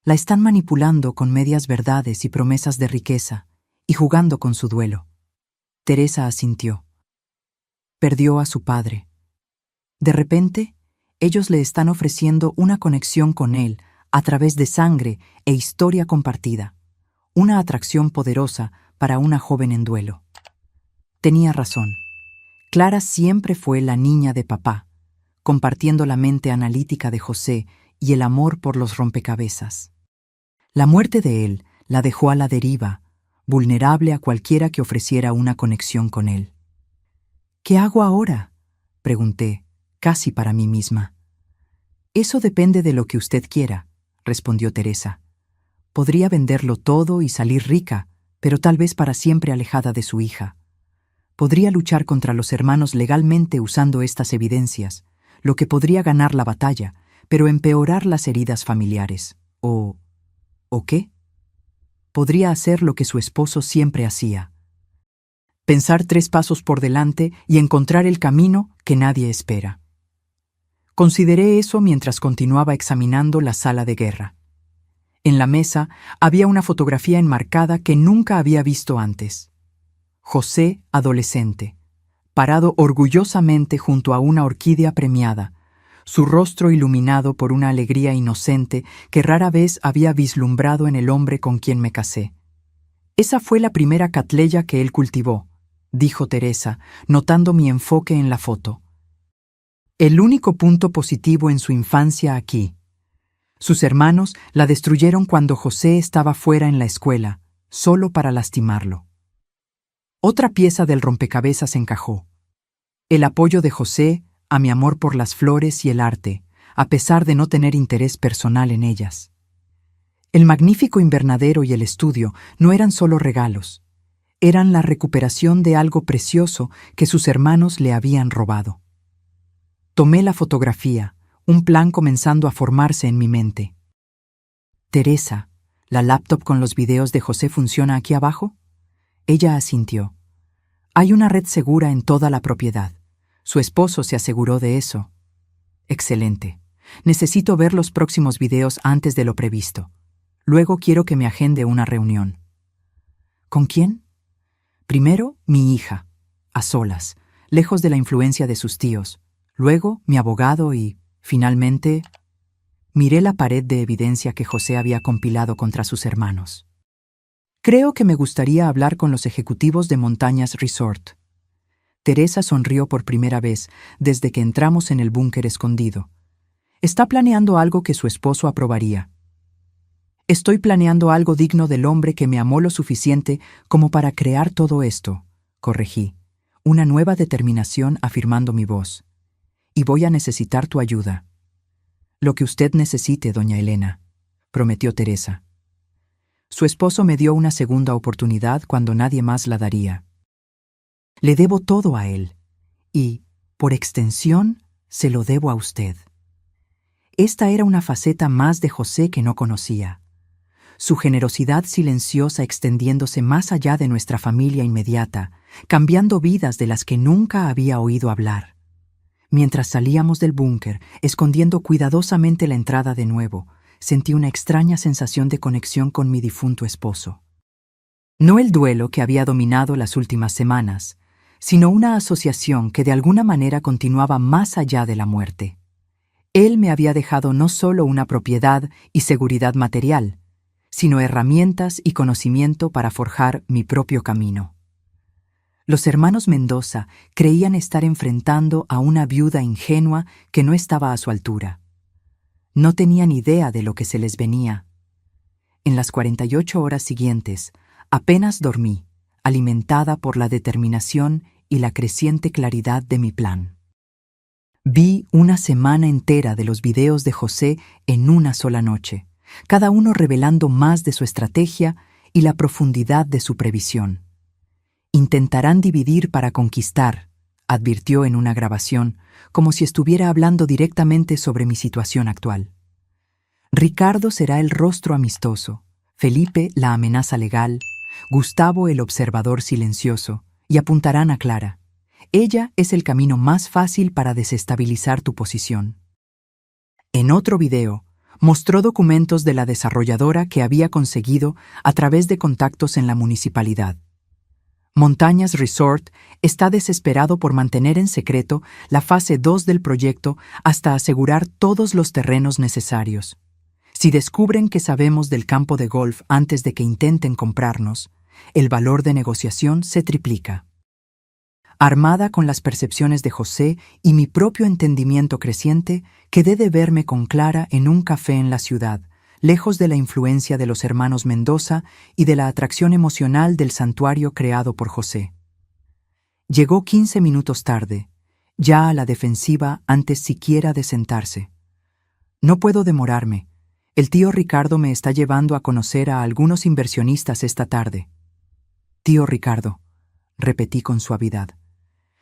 A: La están manipulando con medias verdades y promesas de riqueza, y jugando con su duelo. Teresa asintió. Perdió a su padre. De repente, ellos le están ofreciendo una conexión con él a través de sangre e historia compartida, una atracción poderosa para una joven en duelo. Tenía razón. Clara siempre fue la niña de papá, compartiendo la mente analítica de José y el amor por los rompecabezas. La muerte de él la dejó a la deriva, vulnerable a cualquiera que ofreciera una conexión con él. ¿Qué hago ahora?, pregunté, casi para mí misma. Eso depende de lo que usted quiera, respondió Teresa. Podría venderlo todo y salir rica, pero tal vez para siempre alejada de su hija. Podría luchar contra los hermanos legalmente usando estas evidencias, lo que podría ganar la batalla, pero empeorar las heridas familiares. ¿O qué? Podría hacer lo que su esposo siempre hacía. Pensar 3 pasos por delante y encontrar el camino que nadie espera. Consideré eso mientras continuaba examinando la sala de guerra. En la mesa había una fotografía enmarcada que nunca había visto antes. José, adolescente, parado orgullosamente junto a una orquídea premiada, su rostro iluminado por una alegría inocente que rara vez había vislumbrado en el hombre con quien me casé. Esa fue la primera Catleya que él cultivó, dijo Teresa, notando mi enfoque en la foto. El único punto positivo en su infancia aquí. Sus hermanos la destruyeron cuando José estaba fuera en la escuela, solo para lastimarlo. Otra pieza del rompecabezas encajó. El apoyo de José a mi amor por las flores y el arte, a pesar de no tener interés personal en ellas. El magnífico invernadero y el estudio no eran solo regalos, eran la recuperación de algo precioso que sus hermanos le habían robado. Tomé la fotografía, un plan comenzando a formarse en mi mente. Teresa, ¿la laptop con los videos de José funciona aquí abajo? Ella asintió. Hay una red segura en toda la propiedad. Su esposo se aseguró de eso. Excelente. Necesito ver los próximos videos antes de lo previsto. Luego quiero que me agende una reunión. ¿Con quién? Primero, mi hija, a solas, lejos de la influencia de sus tíos. Luego, mi abogado y, finalmente, miré la pared de evidencia que José había compilado contra sus hermanos. Creo que me gustaría hablar con los ejecutivos de Montañas Resort. Teresa sonrió por primera vez desde que entramos en el búnker escondido. Está planeando algo que su esposo aprobaría. Estoy planeando algo digno del hombre que me amó lo suficiente como para crear todo esto, corregí, una nueva determinación afirmando mi voz. Y voy a necesitar tu ayuda. Lo que usted necesite, doña Elena, prometió Teresa. Su esposo me dio una segunda oportunidad cuando nadie más la daría. Le debo todo a él, y, por extensión, se lo debo a usted. Esta era una faceta más de José que no conocía. Su generosidad silenciosa extendiéndose más allá de nuestra familia inmediata, cambiando vidas de las que nunca había oído hablar. Mientras salíamos del búnker, escondiendo cuidadosamente la entrada de nuevo, sentí una extraña sensación de conexión con mi difunto esposo. No el duelo que había dominado las últimas semanas, sino una asociación que de alguna manera continuaba más allá de la muerte. Él me había dejado no solo una propiedad y seguridad material, sino herramientas y conocimiento para forjar mi propio camino. Los hermanos Mendoza creían estar enfrentando a una viuda ingenua que no estaba a su altura. No tenían idea de lo que se les venía. En las 48 horas siguientes, apenas dormí, alimentada por la determinación y la creciente claridad de mi plan. Vi una semana entera de los videos de José en una sola noche, cada uno revelando más de su estrategia y la profundidad de su previsión. Intentarán dividir para conquistar, advirtió en una grabación, como si estuviera hablando directamente sobre mi situación actual. Ricardo será el rostro amistoso, Felipe la amenaza legal, Gustavo el observador silencioso, y apuntarán a Clara. Ella es el camino más fácil para desestabilizar tu posición. En otro video, mostró documentos de la desarrolladora que había conseguido a través de contactos en la municipalidad. Montañas Resort está desesperado por mantener en secreto la fase 2 del proyecto hasta asegurar todos los terrenos necesarios. Si descubren que sabemos del campo de golf antes de que intenten comprarnos, el valor de negociación se triplica. Armada con las percepciones de José y mi propio entendimiento creciente, quedé de verme con Clara en un café en la ciudad, lejos de la influencia de los hermanos Mendoza y de la atracción emocional del santuario creado por José. Llegó 15 minutos tarde, ya a la defensiva antes siquiera de sentarse. No puedo demorarme. El tío Ricardo me está llevando a conocer a algunos inversionistas esta tarde. Tío Ricardo, repetí con suavidad.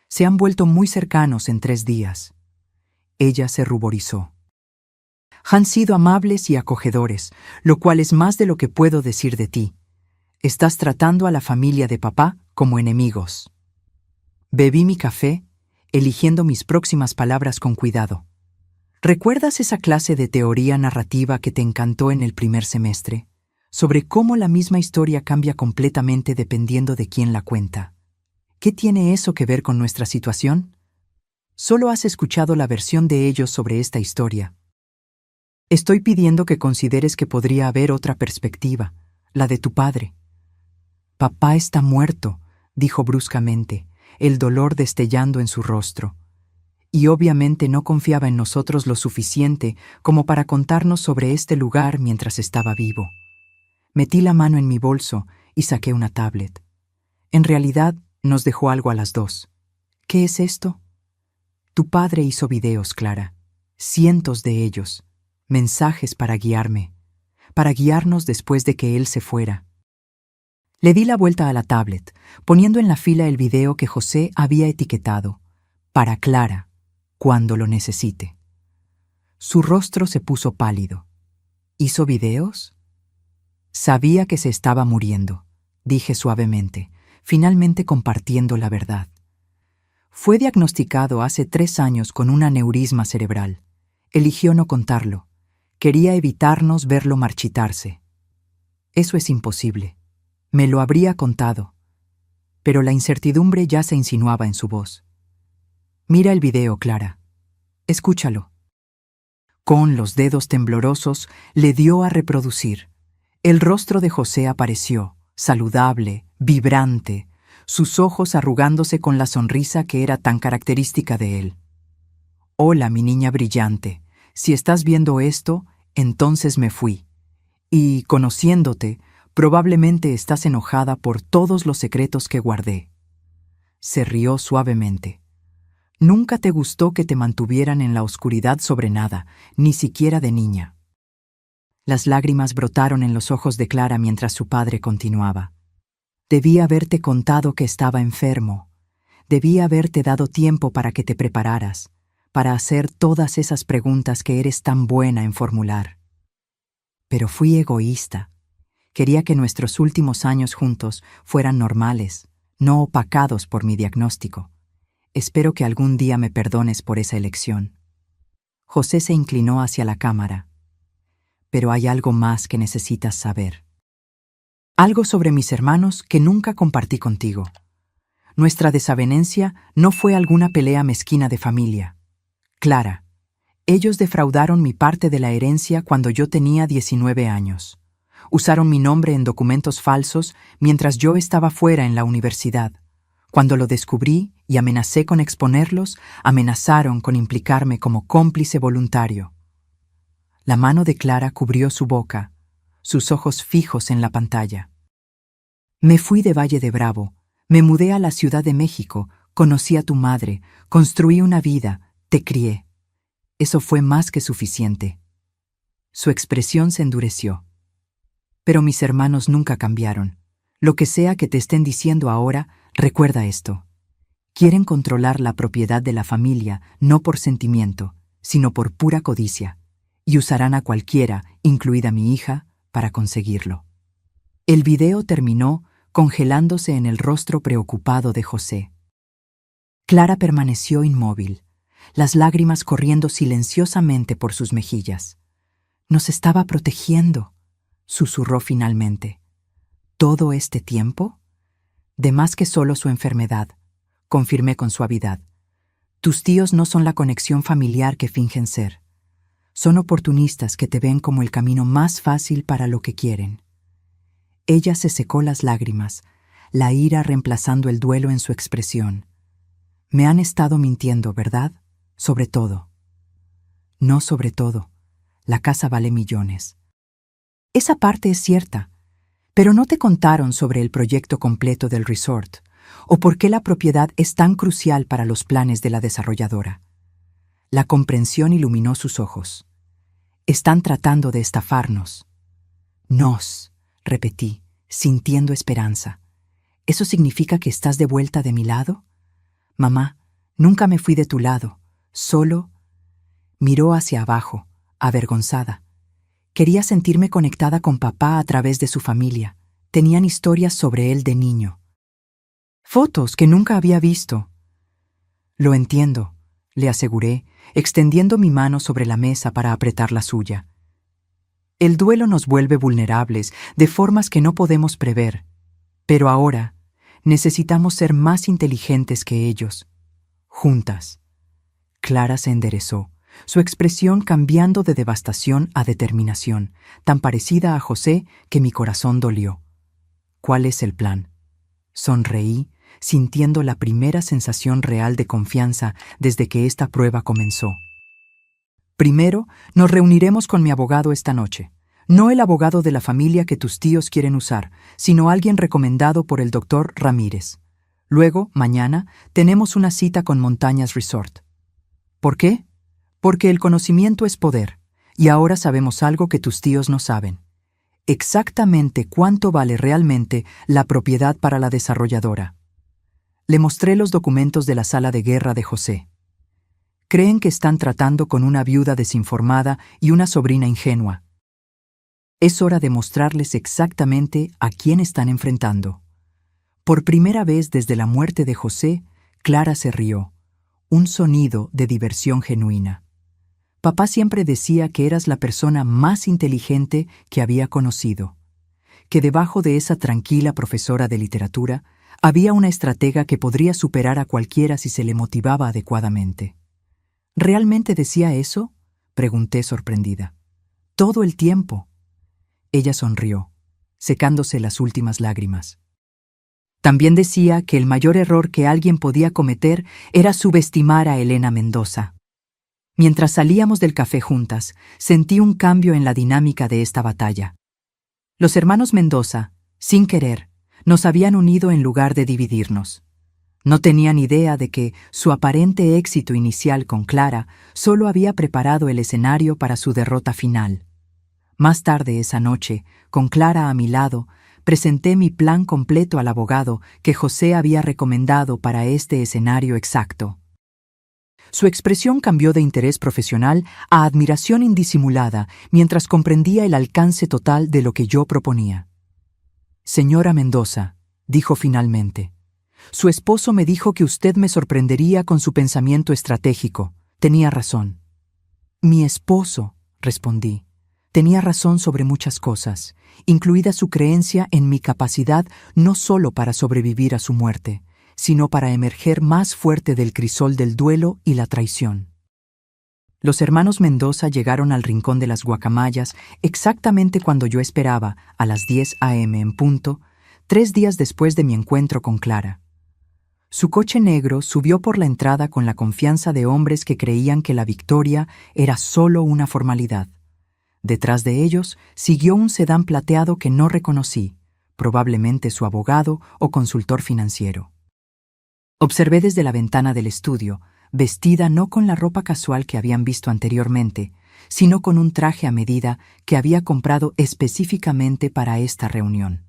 A: Se han vuelto muy cercanos en 3 días. Ella se ruborizó. Han sido amables y acogedores, lo cual es más de lo que puedo decir de ti. Estás tratando a la familia de papá como enemigos. Bebí mi café, eligiendo mis próximas palabras con cuidado. ¿Recuerdas esa clase de teoría narrativa que te encantó en el primer semestre? Sobre cómo la misma historia cambia completamente dependiendo de quién la cuenta. ¿Qué tiene eso que ver con nuestra situación? Solo has escuchado la versión de ellos sobre esta historia. Estoy pidiendo que consideres que podría haber otra perspectiva, la de tu padre. Papá está muerto, dijo bruscamente, el dolor destellando en su rostro. Y obviamente no confiaba en nosotros lo suficiente como para contarnos sobre este lugar mientras estaba vivo. Metí la mano en mi bolso y saqué una tablet. En realidad, nos dejó algo a las 2. ¿Qué es esto? Tu padre hizo videos, Clara. Cientos de ellos. Mensajes para guiarme. Para guiarnos después de que él se fuera. Le di la vuelta a la tablet, poniendo en la fila el video que José había etiquetado. Para Clara, cuando lo necesite. Su rostro se puso pálido. ¿Hizo videos? Sabía que se estaba muriendo, dije suavemente, finalmente compartiendo la verdad. Fue diagnosticado hace 3 años con un aneurisma cerebral. Eligió no contarlo. Quería evitarnos verlo marchitarse. Eso es imposible. Me lo habría contado. Pero la incertidumbre ya se insinuaba en su voz. Mira el video, Clara. Escúchalo. Con los dedos temblorosos, le dio a reproducir. El rostro de José apareció, saludable, vibrante, sus ojos arrugándose con la sonrisa que era tan característica de él. Hola, mi niña brillante. Si estás viendo esto, entonces me fui. Y, conociéndote, probablemente estás enojada por todos los secretos que guardé. Se rió suavemente. Nunca te gustó que te mantuvieran en la oscuridad sobre nada, ni siquiera de niña. Las lágrimas brotaron en los ojos de Clara mientras su padre continuaba. Debí haberte contado que estaba enfermo. Debí haberte dado tiempo para que te prepararas, para hacer todas esas preguntas que eres tan buena en formular. Pero fui egoísta. Quería que nuestros últimos años juntos fueran normales, no opacados por mi diagnóstico. Espero que algún día me perdones por esa elección. José se inclinó hacia la cámara. Pero hay algo más que necesitas saber. Algo sobre mis hermanos que nunca compartí contigo. Nuestra desavenencia no fue alguna pelea mezquina de familia. Clara, ellos defraudaron mi parte de la herencia cuando yo tenía 19 años. Usaron mi nombre en documentos falsos mientras yo estaba fuera en la universidad. Cuando lo descubrí y amenacé con exponerlos, amenazaron con implicarme como cómplice voluntario. La mano de Clara cubrió su boca, sus ojos fijos en la pantalla. Me fui de Valle de Bravo, me mudé a la Ciudad de México, conocí a tu madre, construí una vida, te crié. Eso fue más que suficiente. Su expresión se endureció. Pero mis hermanos nunca cambiaron. Lo que sea que te estén diciendo ahora, recuerda esto. Quieren controlar la propiedad de la familia no por sentimiento, sino por pura codicia, y usarán a cualquiera, incluida mi hija, para conseguirlo. El video terminó congelándose en el rostro preocupado de José. Clara permaneció inmóvil, las lágrimas corriendo silenciosamente por sus mejillas. «Nos estaba protegiendo», susurró finalmente. «¿Todo este tiempo?» «De más que solo su enfermedad», confirmé con suavidad. «Tus tíos no son la conexión familiar que fingen ser. Son oportunistas que te ven como el camino más fácil para lo que quieren». Ella se secó las lágrimas, la ira reemplazando el duelo en su expresión. «Me han estado mintiendo, ¿verdad? Sobre todo». «No sobre todo. La casa vale millones». «Esa parte es cierta, pero no te contaron sobre el proyecto completo del resort o por qué la propiedad es tan crucial para los planes de la desarrolladora». La comprensión iluminó sus ojos. «Están tratando de estafarnos». «Nos», repetí, sintiendo esperanza. «¿Eso significa que estás de vuelta de mi lado?» «Mamá, nunca me fui de tu lado, solo…» Miró hacia abajo, avergonzada. Quería sentirme conectada con papá a través de su familia. Tenían historias sobre él de niño. Fotos que nunca había visto. «Lo entiendo», le aseguré, extendiendo mi mano sobre la mesa para apretar la suya. «El duelo nos vuelve vulnerables de formas que no podemos prever. Pero ahora necesitamos ser más inteligentes que ellos. Juntas». Clara se enderezó, su expresión cambiando de devastación a determinación, tan parecida a José que mi corazón dolió. «¿Cuál es el plan?». Sonreí, sintiendo la primera sensación real de confianza desde que esta prueba comenzó. «Primero, nos reuniremos con mi abogado esta noche. No el abogado de la familia que tus tíos quieren usar, sino alguien recomendado por el doctor Ramírez. Luego, mañana, tenemos una cita con Montañas Resort». «¿Por qué?». «Porque el conocimiento es poder, y ahora sabemos algo que tus tíos no saben. Exactamente cuánto vale realmente la propiedad para la desarrolladora». Le mostré los documentos de la sala de guerra de José. «Creen que están tratando con una viuda desinformada y una sobrina ingenua. Es hora de mostrarles exactamente a quién están enfrentando». Por primera vez desde la muerte de José, Clara se rió, un sonido de diversión genuina. «Papá siempre decía que eras la persona más inteligente que había conocido, que debajo de esa tranquila profesora de literatura había una estratega que podría superar a cualquiera si se le motivaba adecuadamente». «¿Realmente decía eso?», pregunté sorprendida. «Todo el tiempo». Ella sonrió, secándose las últimas lágrimas. «También decía que el mayor error que alguien podía cometer era subestimar a Elena Mendoza». Mientras salíamos del café juntas, sentí un cambio en la dinámica de esta batalla. Los hermanos Mendoza, sin querer, nos habían unido en lugar de dividirnos. No tenían idea de que su aparente éxito inicial con Clara solo había preparado el escenario para su derrota final. Más tarde esa noche, con Clara a mi lado, presenté mi plan completo al abogado que José había recomendado para este escenario exacto. Su expresión cambió de interés profesional a admiración indisimulada mientras comprendía el alcance total de lo que yo proponía. «Señora Mendoza», dijo finalmente, «su esposo me dijo que usted me sorprendería con su pensamiento estratégico. Tenía razón». «Mi esposo», respondí, «tenía razón sobre muchas cosas, incluida su creencia en mi capacidad no solo para sobrevivir a su muerte, sino para emerger más fuerte del crisol del duelo y la traición». Los hermanos Mendoza llegaron al rincón de las guacamayas exactamente cuando yo esperaba, a las 10 a.m. en punto, 3 días después de mi encuentro con Clara. Su coche negro subió por la entrada con la confianza de hombres que creían que la victoria era solo una formalidad. Detrás de ellos siguió un sedán plateado que no reconocí, probablemente su abogado o consultor financiero. Observé desde la ventana del estudio, vestida no con la ropa casual que habían visto anteriormente, sino con un traje a medida que había comprado específicamente para esta reunión.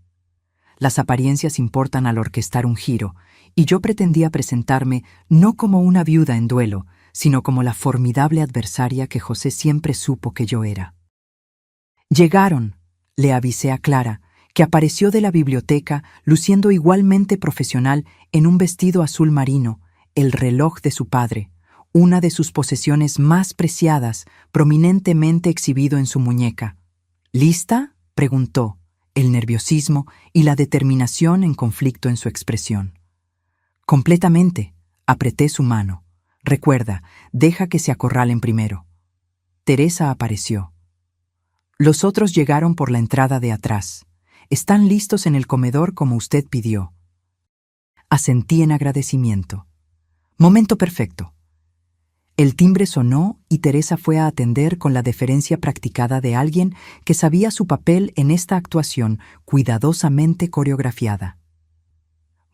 A: Las apariencias importan al orquestar un giro, y yo pretendía presentarme no como una viuda en duelo, sino como la formidable adversaria que José siempre supo que yo era. Llegaron, le avisé a Clara, que apareció de la biblioteca luciendo igualmente profesional en un vestido azul marino, el reloj de su padre, una de sus posesiones más preciadas, prominentemente exhibido en su muñeca. ¿Lista?, preguntó, el nerviosismo y la determinación en conflicto en su expresión. Completamente, apreté su mano. Recuerda, deja que se acorralen primero. Teresa apareció. Los otros llegaron por la entrada de atrás. Están listos en el comedor como usted pidió. Asentí en agradecimiento. Momento perfecto. El timbre sonó y Teresa fue a atender con la deferencia practicada de alguien que sabía su papel en esta actuación cuidadosamente coreografiada.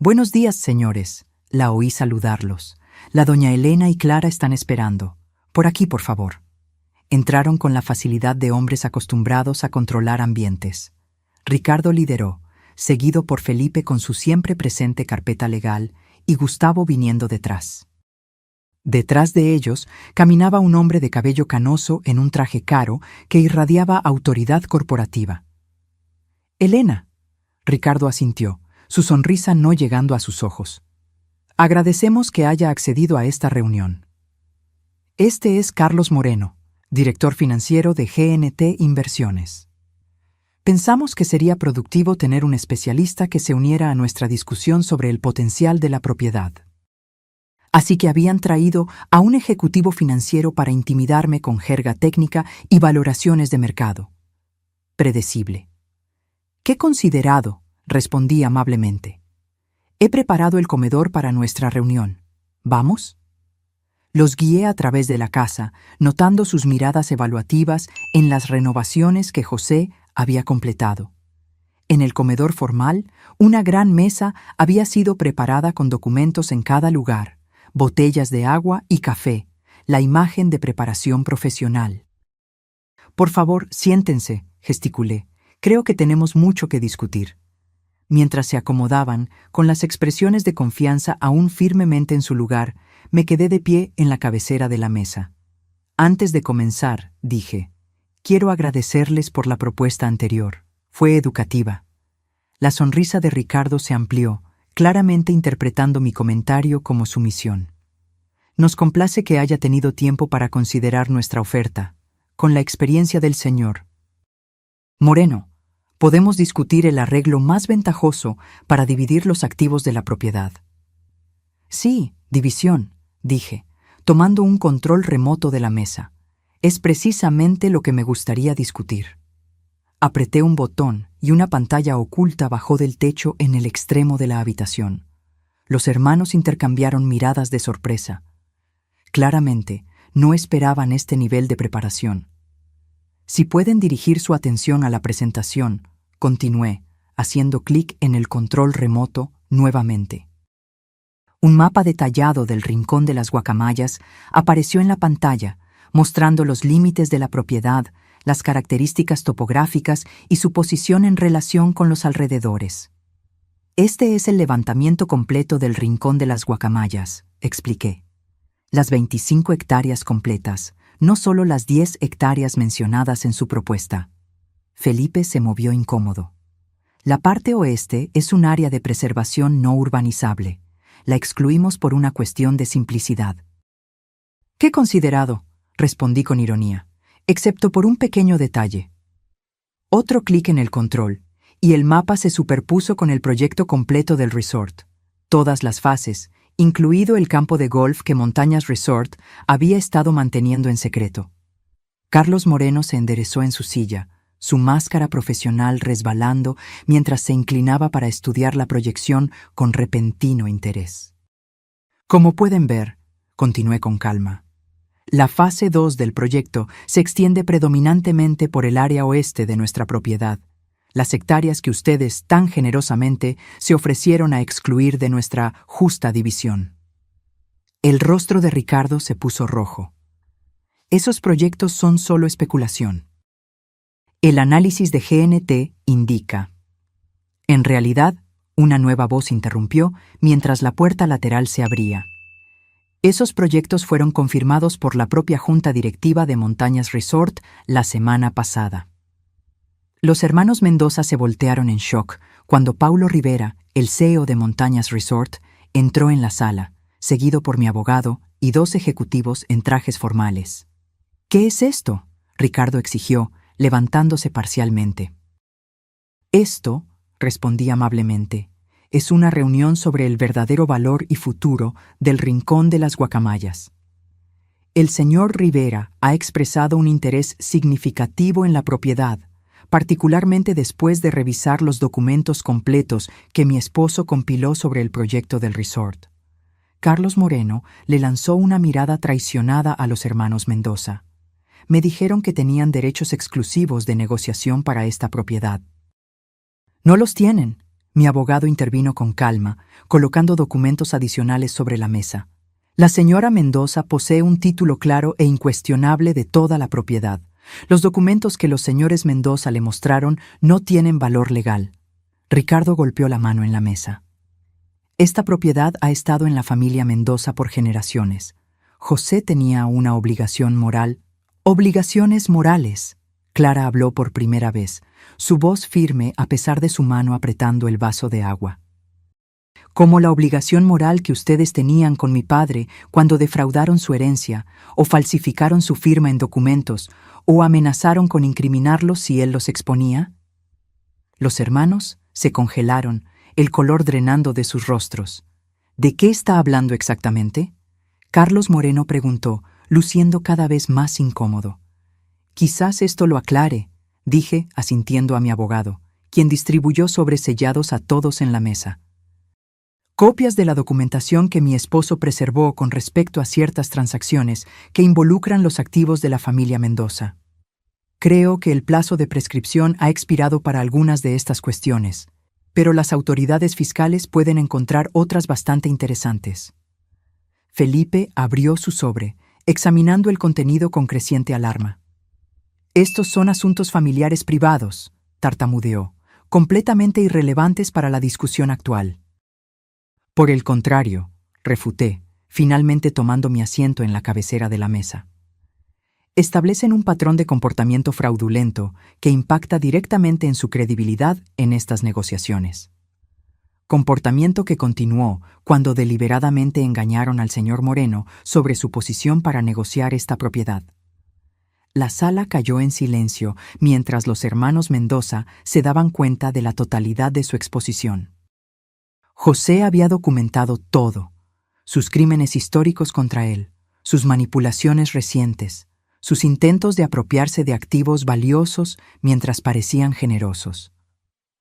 A: «Buenos días, señores», la oí saludarlos. «La doña Elena y Clara están esperando. Por aquí, por favor». Entraron con la facilidad de hombres acostumbrados a controlar ambientes. Ricardo lideró, seguido por Felipe con su siempre presente carpeta legal y Gustavo viniendo detrás. Detrás de ellos caminaba un hombre de cabello canoso en un traje caro que irradiaba autoridad corporativa. «Elena», Ricardo asintió, su sonrisa no llegando a sus ojos. «Agradecemos que haya accedido a esta reunión. Este es Carlos Moreno, director financiero de GNT Inversiones. Pensamos que sería productivo tener un especialista que se uniera a nuestra discusión sobre el potencial de la propiedad. Así que habían traído a un ejecutivo financiero para intimidarme con jerga técnica y valoraciones de mercado. Predecible. «Qué considerado», respondí amablemente. «He preparado el comedor para nuestra reunión. ¿Vamos?». Los guié a través de la casa, notando sus miradas evaluativas en las renovaciones que José había completado. En el comedor formal, una gran mesa había sido preparada con documentos en cada lugar, botellas de agua y café, la imagen de preparación profesional. «Por favor, siéntense», gesticulé. «Creo que tenemos mucho que discutir». Mientras se acomodaban, con las expresiones de confianza aún firmemente en su lugar, me quedé de pie en la cabecera de la mesa. «Antes de comenzar», dije, «quiero agradecerles por la propuesta anterior. Fue educativa». La sonrisa de Ricardo se amplió, claramente interpretando mi comentario como sumisión. «Nos complace que haya tenido tiempo para considerar nuestra oferta. Con la experiencia del señor Moreno, podemos discutir el arreglo más ventajoso para dividir los activos de la propiedad». «Sí, división», dije, tomando un control remoto de la mesa. «Es precisamente lo que me gustaría discutir». Apreté un botón y una pantalla oculta bajó del techo en el extremo de la habitación. Los hermanos intercambiaron miradas de sorpresa. Claramente, no esperaban este nivel de preparación. «Si pueden dirigir su atención a la presentación», continué, haciendo clic en el control remoto nuevamente. Un mapa detallado del Rincón de las Guacamayas apareció en la pantalla, mostrando los límites de la propiedad, las características topográficas y su posición en relación con los alrededores. «Este es el levantamiento completo del Rincón de las Guacamayas», expliqué. «Las 25 hectáreas completas, no solo las 10 hectáreas mencionadas en su propuesta». Felipe se movió incómodo. «La parte oeste es un área de preservación no urbanizable. La excluimos por una cuestión de simplicidad». «Qué considerado», respondí con ironía, «excepto por un pequeño detalle». Otro clic en el control, y el mapa se superpuso con el proyecto completo del resort. Todas las fases, incluido el campo de golf que Montañas Resort había estado manteniendo en secreto. Carlos Moreno se enderezó en su silla, su máscara profesional resbalando mientras se inclinaba para estudiar la proyección con repentino interés. «Como pueden ver», continué con calma, «la fase 2 del proyecto se extiende predominantemente por el área oeste de nuestra propiedad, las hectáreas que ustedes tan generosamente se ofrecieron a excluir de nuestra justa división». El rostro de Ricardo se puso rojo. «Esos proyectos son solo especulación. El análisis de GNT indica». En realidad, una nueva voz interrumpió mientras la puerta lateral se abría. Esos proyectos fueron confirmados por la propia junta directiva de Montañas Resort la semana pasada. Los hermanos Mendoza se voltearon en shock cuando Paulo Rivera, el CEO de Montañas Resort, entró en la sala, seguido por mi abogado y 2 ejecutivos en trajes formales. «¿Qué es esto?», Ricardo exigió, levantándose parcialmente. «Esto», respondí amablemente, «es una reunión sobre el verdadero valor y futuro del Rincón de las Guacamayas. El señor Rivera ha expresado un interés significativo en la propiedad, particularmente después de revisar los documentos completos que mi esposo compiló sobre el proyecto del resort». Carlos Moreno le lanzó una mirada traicionada a los hermanos Mendoza. Me dijeron que tenían derechos exclusivos de negociación para esta propiedad. «No los tienen», mi abogado intervino con calma, colocando documentos adicionales sobre la mesa. «La señora Mendoza posee un título claro e incuestionable de toda la propiedad. Los documentos que los señores Mendoza le mostraron no tienen valor legal». Ricardo golpeó la mano en la mesa. «Esta propiedad ha estado en la familia Mendoza por generaciones. José tenía una obligación moral». «Obligaciones morales», Clara habló por primera vez, su voz firme a pesar de su mano apretando el vaso de agua. «Como la obligación moral que ustedes tenían con mi padre cuando defraudaron su herencia, o falsificaron su firma en documentos, o amenazaron con incriminarlo si él los exponía». Los hermanos se congelaron, el color drenando de sus rostros. «¿De qué está hablando exactamente?», Carlos Moreno preguntó, luciendo cada vez más incómodo. «Quizás esto lo aclare», dije, asintiendo a mi abogado, quien distribuyó sobresellados a todos en la mesa. «Copias de la documentación que mi esposo preservó con respecto a ciertas transacciones que involucran los activos de la familia Mendoza. Creo que el plazo de prescripción ha expirado para algunas de estas cuestiones, pero las autoridades fiscales pueden encontrar otras bastante interesantes». Felipe abrió su sobre, examinando el contenido con creciente alarma. «Estos son asuntos familiares privados», tartamudeó, «completamente irrelevantes para la discusión actual». «Por el contrario», refuté, finalmente tomando mi asiento en la cabecera de la mesa. «Establecen un patrón de comportamiento fraudulento que impacta directamente en su credibilidad en estas negociaciones. Comportamiento que continuó cuando deliberadamente engañaron al señor Moreno sobre su posición para negociar esta propiedad». La sala cayó en silencio mientras los hermanos Mendoza se daban cuenta de la totalidad de su exposición. José había documentado todo: sus crímenes históricos contra él, sus manipulaciones recientes, sus intentos de apropiarse de activos valiosos mientras parecían generosos.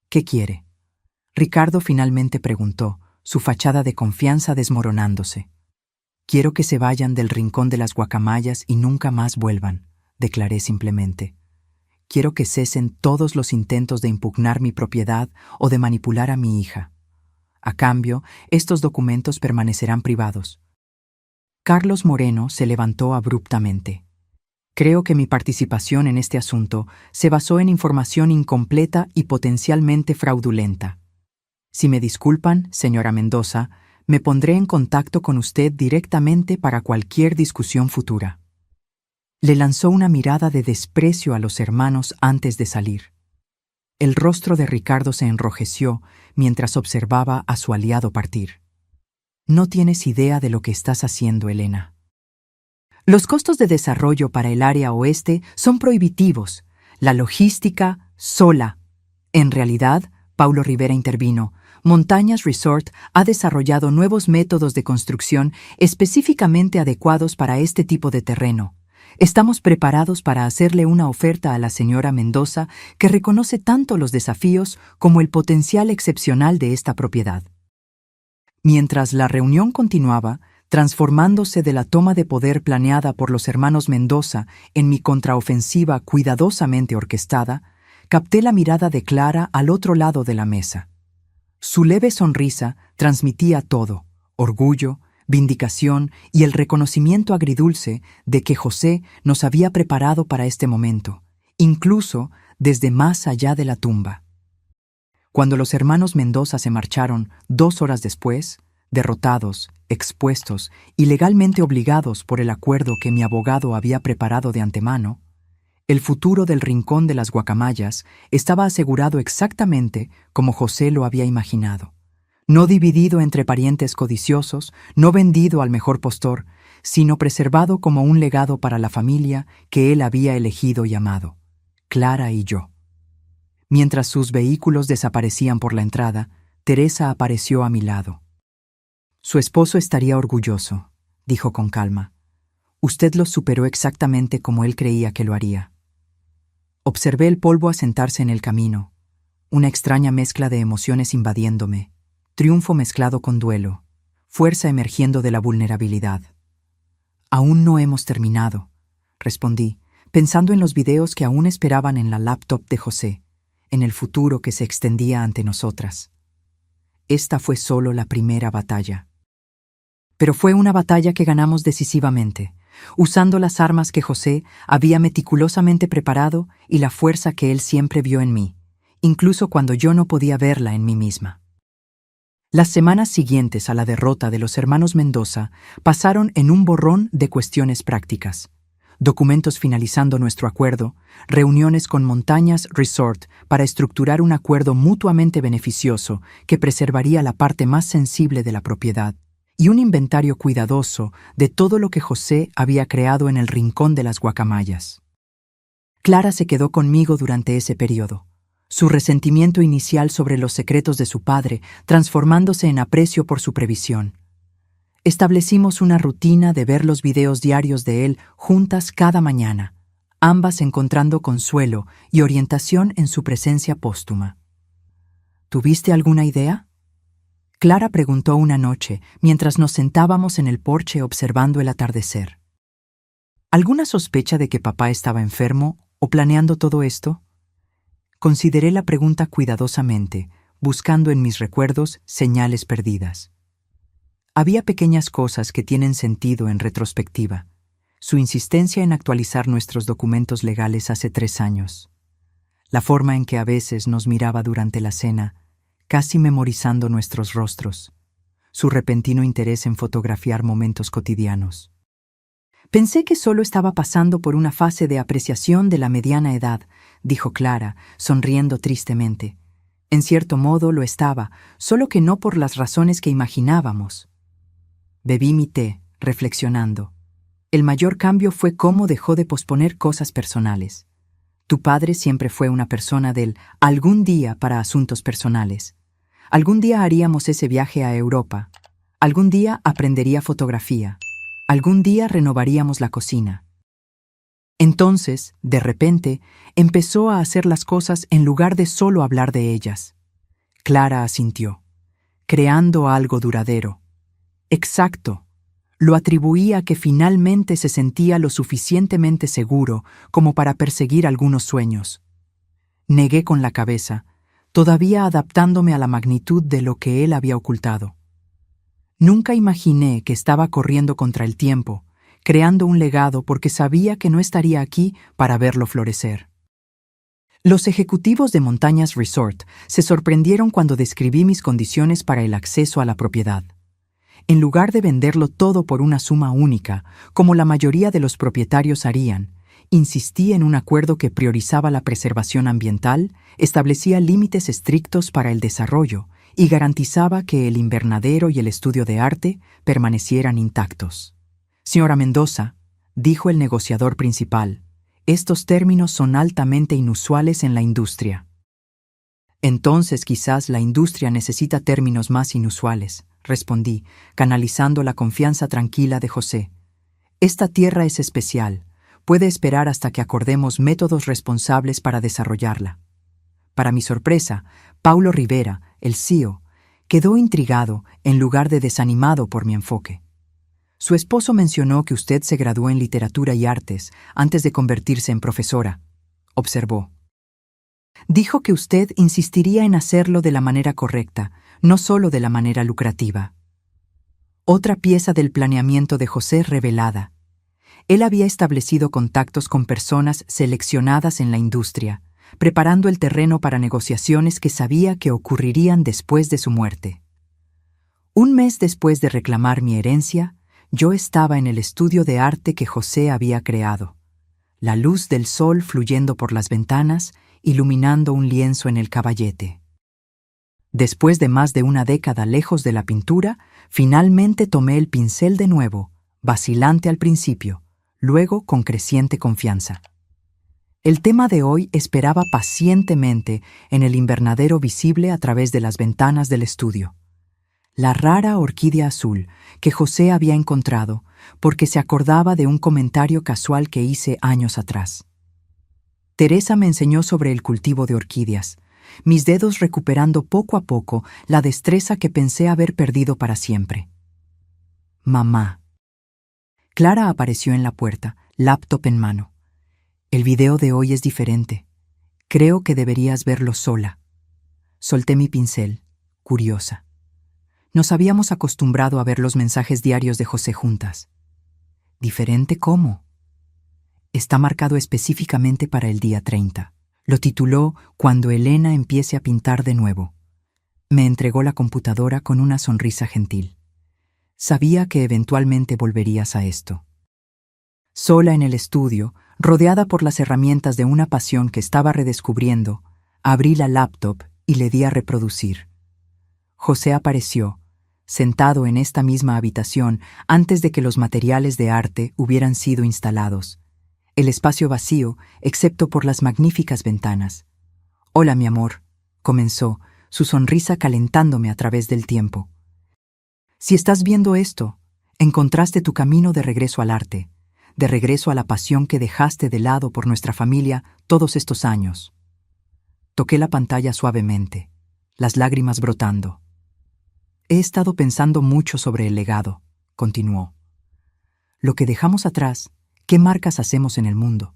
A: «¿Qué quiere?», Ricardo finalmente preguntó, su fachada de confianza desmoronándose. «Quiero que se vayan del Rincón de las Guacamayas y nunca más vuelvan», declaré simplemente. «Quiero que cesen todos los intentos de impugnar mi propiedad o de manipular a mi hija. A cambio, estos documentos permanecerán privados». Carlos Moreno se levantó abruptamente. «Creo que mi participación en este asunto se basó en información incompleta y potencialmente fraudulenta. Si me disculpan, señora Mendoza, me pondré en contacto con usted directamente para cualquier discusión futura». Le lanzó una mirada de desprecio a los hermanos antes de salir. El rostro de Ricardo se enrojeció mientras observaba a su aliado partir. «No tienes idea de lo que estás haciendo, Elena. Los costos de desarrollo para el área oeste son prohibitivos. La logística, sola». «En realidad», Paulo Rivera intervino, «Montañas Resort ha desarrollado nuevos métodos de construcción específicamente adecuados para este tipo de terreno. Estamos preparados para hacerle una oferta a la señora Mendoza que reconoce tanto los desafíos como el potencial excepcional de esta propiedad». Mientras la reunión continuaba, transformándose de la toma de poder planeada por los hermanos Mendoza en mi contraofensiva cuidadosamente orquestada, capté la mirada de Clara al otro lado de la mesa. Su leve sonrisa transmitía todo: orgullo, vindicación y el reconocimiento agridulce de que José nos había preparado para este momento, incluso desde más allá de la tumba. Cuando los hermanos Mendoza se marcharon 2 horas después, derrotados, expuestos y legalmente obligados por el acuerdo que mi abogado había preparado de antemano, el futuro del Rincón de las Guacamayas estaba asegurado exactamente como José lo había imaginado. No dividido entre parientes codiciosos, no vendido al mejor postor, sino preservado como un legado para la familia que él había elegido y amado, Clara y yo. Mientras sus vehículos desaparecían por la entrada, Teresa apareció a mi lado. Su esposo estaría orgulloso, dijo con calma. Usted lo superó exactamente como él creía que lo haría. Observé el polvo asentarse en el camino, una extraña mezcla de emociones invadiéndome, triunfo mezclado con duelo, fuerza emergiendo de la vulnerabilidad. Aún no hemos terminado, respondí, pensando en los videos que aún esperaban en la laptop de José, en el futuro que se extendía ante nosotras. Esta fue solo la primera batalla. Pero fue una batalla que ganamos decisivamente, usando las armas que José había meticulosamente preparado y la fuerza que él siempre vio en mí, incluso cuando yo no podía verla en mí misma. Las semanas siguientes a la derrota de los hermanos Mendoza pasaron en un borrón de cuestiones prácticas. Documentos finalizando nuestro acuerdo, reuniones con Montañas Resort para estructurar un acuerdo mutuamente beneficioso que preservaría la parte más sensible de la propiedad, y un inventario cuidadoso de todo lo que José había creado en el Rincón de las Guacamayas. Clara se quedó conmigo durante ese periodo, su resentimiento inicial sobre los secretos de su padre transformándose en aprecio por su previsión. Establecimos una rutina de ver los videos diarios de él juntas cada mañana, ambas encontrando consuelo y orientación en su presencia póstuma. ¿Tuviste alguna idea?, Clara preguntó una noche mientras nos sentábamos en el porche observando el atardecer. ¿Alguna sospecha de que papá estaba enfermo o planeando todo esto? Consideré la pregunta cuidadosamente, buscando en mis recuerdos señales perdidas. Había pequeñas cosas que tienen sentido en retrospectiva. Su insistencia en actualizar nuestros documentos legales hace 3 años. La forma en que a veces nos miraba durante la cena, casi memorizando nuestros rostros. Su repentino interés en fotografiar momentos cotidianos. Pensé que solo estaba pasando por una fase de apreciación de la mediana edad, dijo Clara, sonriendo tristemente. En cierto modo lo estaba, solo que no por las razones que imaginábamos. Bebí mi té, reflexionando. El mayor cambio fue cómo dejó de posponer cosas personales. Tu padre siempre fue una persona del algún día para asuntos personales. Algún día haríamos ese viaje a Europa. Algún día aprendería fotografía. Algún día renovaríamos la cocina. Entonces, de repente, empezó a hacer las cosas en lugar de solo hablar de ellas. Clara asintió, creando algo duradero. Exacto. Lo atribuía a que finalmente se sentía lo suficientemente seguro como para perseguir algunos sueños. Negué con la cabeza, todavía adaptándome a la magnitud de lo que él había ocultado. Nunca imaginé que estaba corriendo contra el tiempo, creando un legado porque sabía que no estaría aquí para verlo florecer. Los ejecutivos de Montañas Resort se sorprendieron cuando describí mis condiciones para el acceso a la propiedad. En lugar de venderlo todo por una suma única, como la mayoría de los propietarios harían, insistí en un acuerdo que priorizaba la preservación ambiental, establecía límites estrictos para el desarrollo y garantizaba que el invernadero y el estudio de arte permanecieran intactos. Señora Mendoza, dijo el negociador principal, estos términos son altamente inusuales en la industria. Entonces quizás la industria necesita términos más inusuales, respondí, canalizando la confianza tranquila de José. Esta tierra es especial. Puede esperar hasta que acordemos métodos responsables para desarrollarla. Para mi sorpresa, Paulo Rivera, el CEO, quedó intrigado en lugar de desanimado por mi enfoque. Su esposo mencionó que usted se graduó en literatura y artes antes de convertirse en profesora, observó. Dijo que usted insistiría en hacerlo de la manera correcta, no solo de la manera lucrativa. Otra pieza del planeamiento de José revelada. Él había establecido contactos con personas seleccionadas en la industria, preparando el terreno para negociaciones que sabía que ocurrirían después de su muerte. Un mes después de reclamar mi herencia, yo estaba en el estudio de arte que José había creado. La luz del sol fluyendo por las ventanas, iluminando un lienzo en el caballete. Después de más de una década lejos de la pintura, finalmente tomé el pincel de nuevo, vacilante al principio, luego con creciente confianza. El tema de hoy esperaba pacientemente en el invernadero visible a través de las ventanas del estudio. La rara orquídea azul que José había encontrado porque se acordaba de un comentario casual que hice años atrás. Teresa me enseñó sobre el cultivo de orquídeas, mis dedos recuperando poco a poco la destreza que pensé haber perdido para siempre. Mamá. Clara apareció en la puerta, laptop en mano. El video de hoy es diferente. Creo que deberías verlo sola. Solté mi pincel, curiosa. Nos habíamos acostumbrado a ver los mensajes diarios de José juntas. ¿Diferente cómo? Está marcado específicamente para el día 30. Lo tituló Cuando Elena empiece a pintar de nuevo. Me entregó la computadora con una sonrisa gentil. Sabía que eventualmente volverías a esto. Sola en el estudio, rodeada por las herramientas de una pasión que estaba redescubriendo, abrí la laptop y le di a reproducir. José apareció, sentado en esta misma habitación antes de que los materiales de arte hubieran sido instalados. El espacio vacío, excepto por las magníficas ventanas. «Hola, mi amor», comenzó, su sonrisa calentándome a través del tiempo. «Si estás viendo esto, encontraste tu camino de regreso al arte, de regreso a la pasión que dejaste de lado por nuestra familia todos estos años». Toqué la pantalla suavemente, las lágrimas brotando. «He estado pensando mucho sobre el legado», continuó. «Lo que dejamos atrás, ¿qué marcas hacemos en el mundo?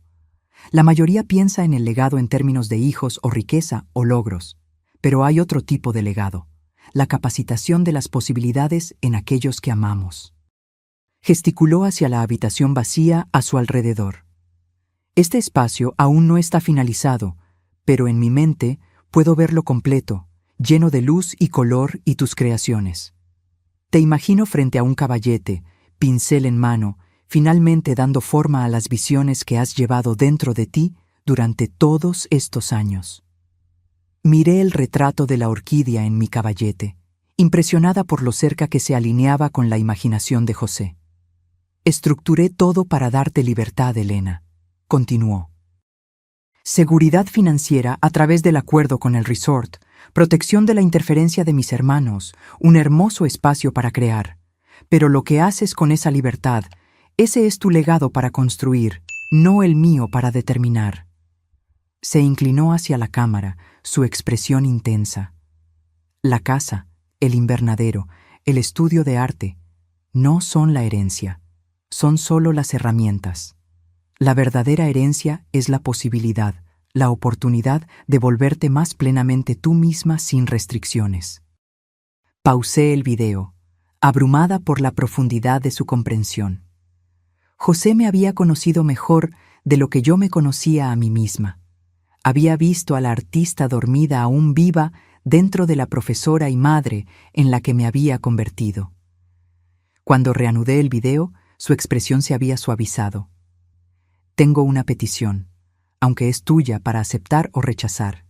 A: La mayoría piensa en el legado en términos de hijos o riqueza o logros, pero hay otro tipo de legado, la capacitación de las posibilidades en aquellos que amamos». Gesticuló hacia la habitación vacía a su alrededor. «Este espacio aún no está finalizado, pero en mi mente puedo verlo completo, lleno de luz y color y tus creaciones. Te imagino frente a un caballete, pincel en mano, finalmente dando forma a las visiones que has llevado dentro de ti durante todos estos años». Miré el retrato de la orquídea en mi caballete, impresionada por lo cerca que se alineaba con la imaginación de José. «Estructuré todo para darte libertad, Elena», continuó. «Seguridad financiera a través del acuerdo con el resort, protección de la interferencia de mis hermanos, un hermoso espacio para crear. Pero lo que haces con esa libertad, ese es tu legado para construir, no el mío para determinar». Se inclinó hacia la cámara, su expresión intensa. La casa, el invernadero, el estudio de arte, no son la herencia, son solo las herramientas. La verdadera herencia es la posibilidad, la oportunidad de volverte más plenamente tú misma sin restricciones. Pausé el video, abrumada por la profundidad de su comprensión. José me había conocido mejor de lo que yo me conocía a mí misma. Había visto a la artista dormida aún viva dentro de la profesora y madre en la que me había convertido. Cuando reanudé el video, su expresión se había suavizado. «Tengo una petición, aunque es tuya para aceptar o rechazar.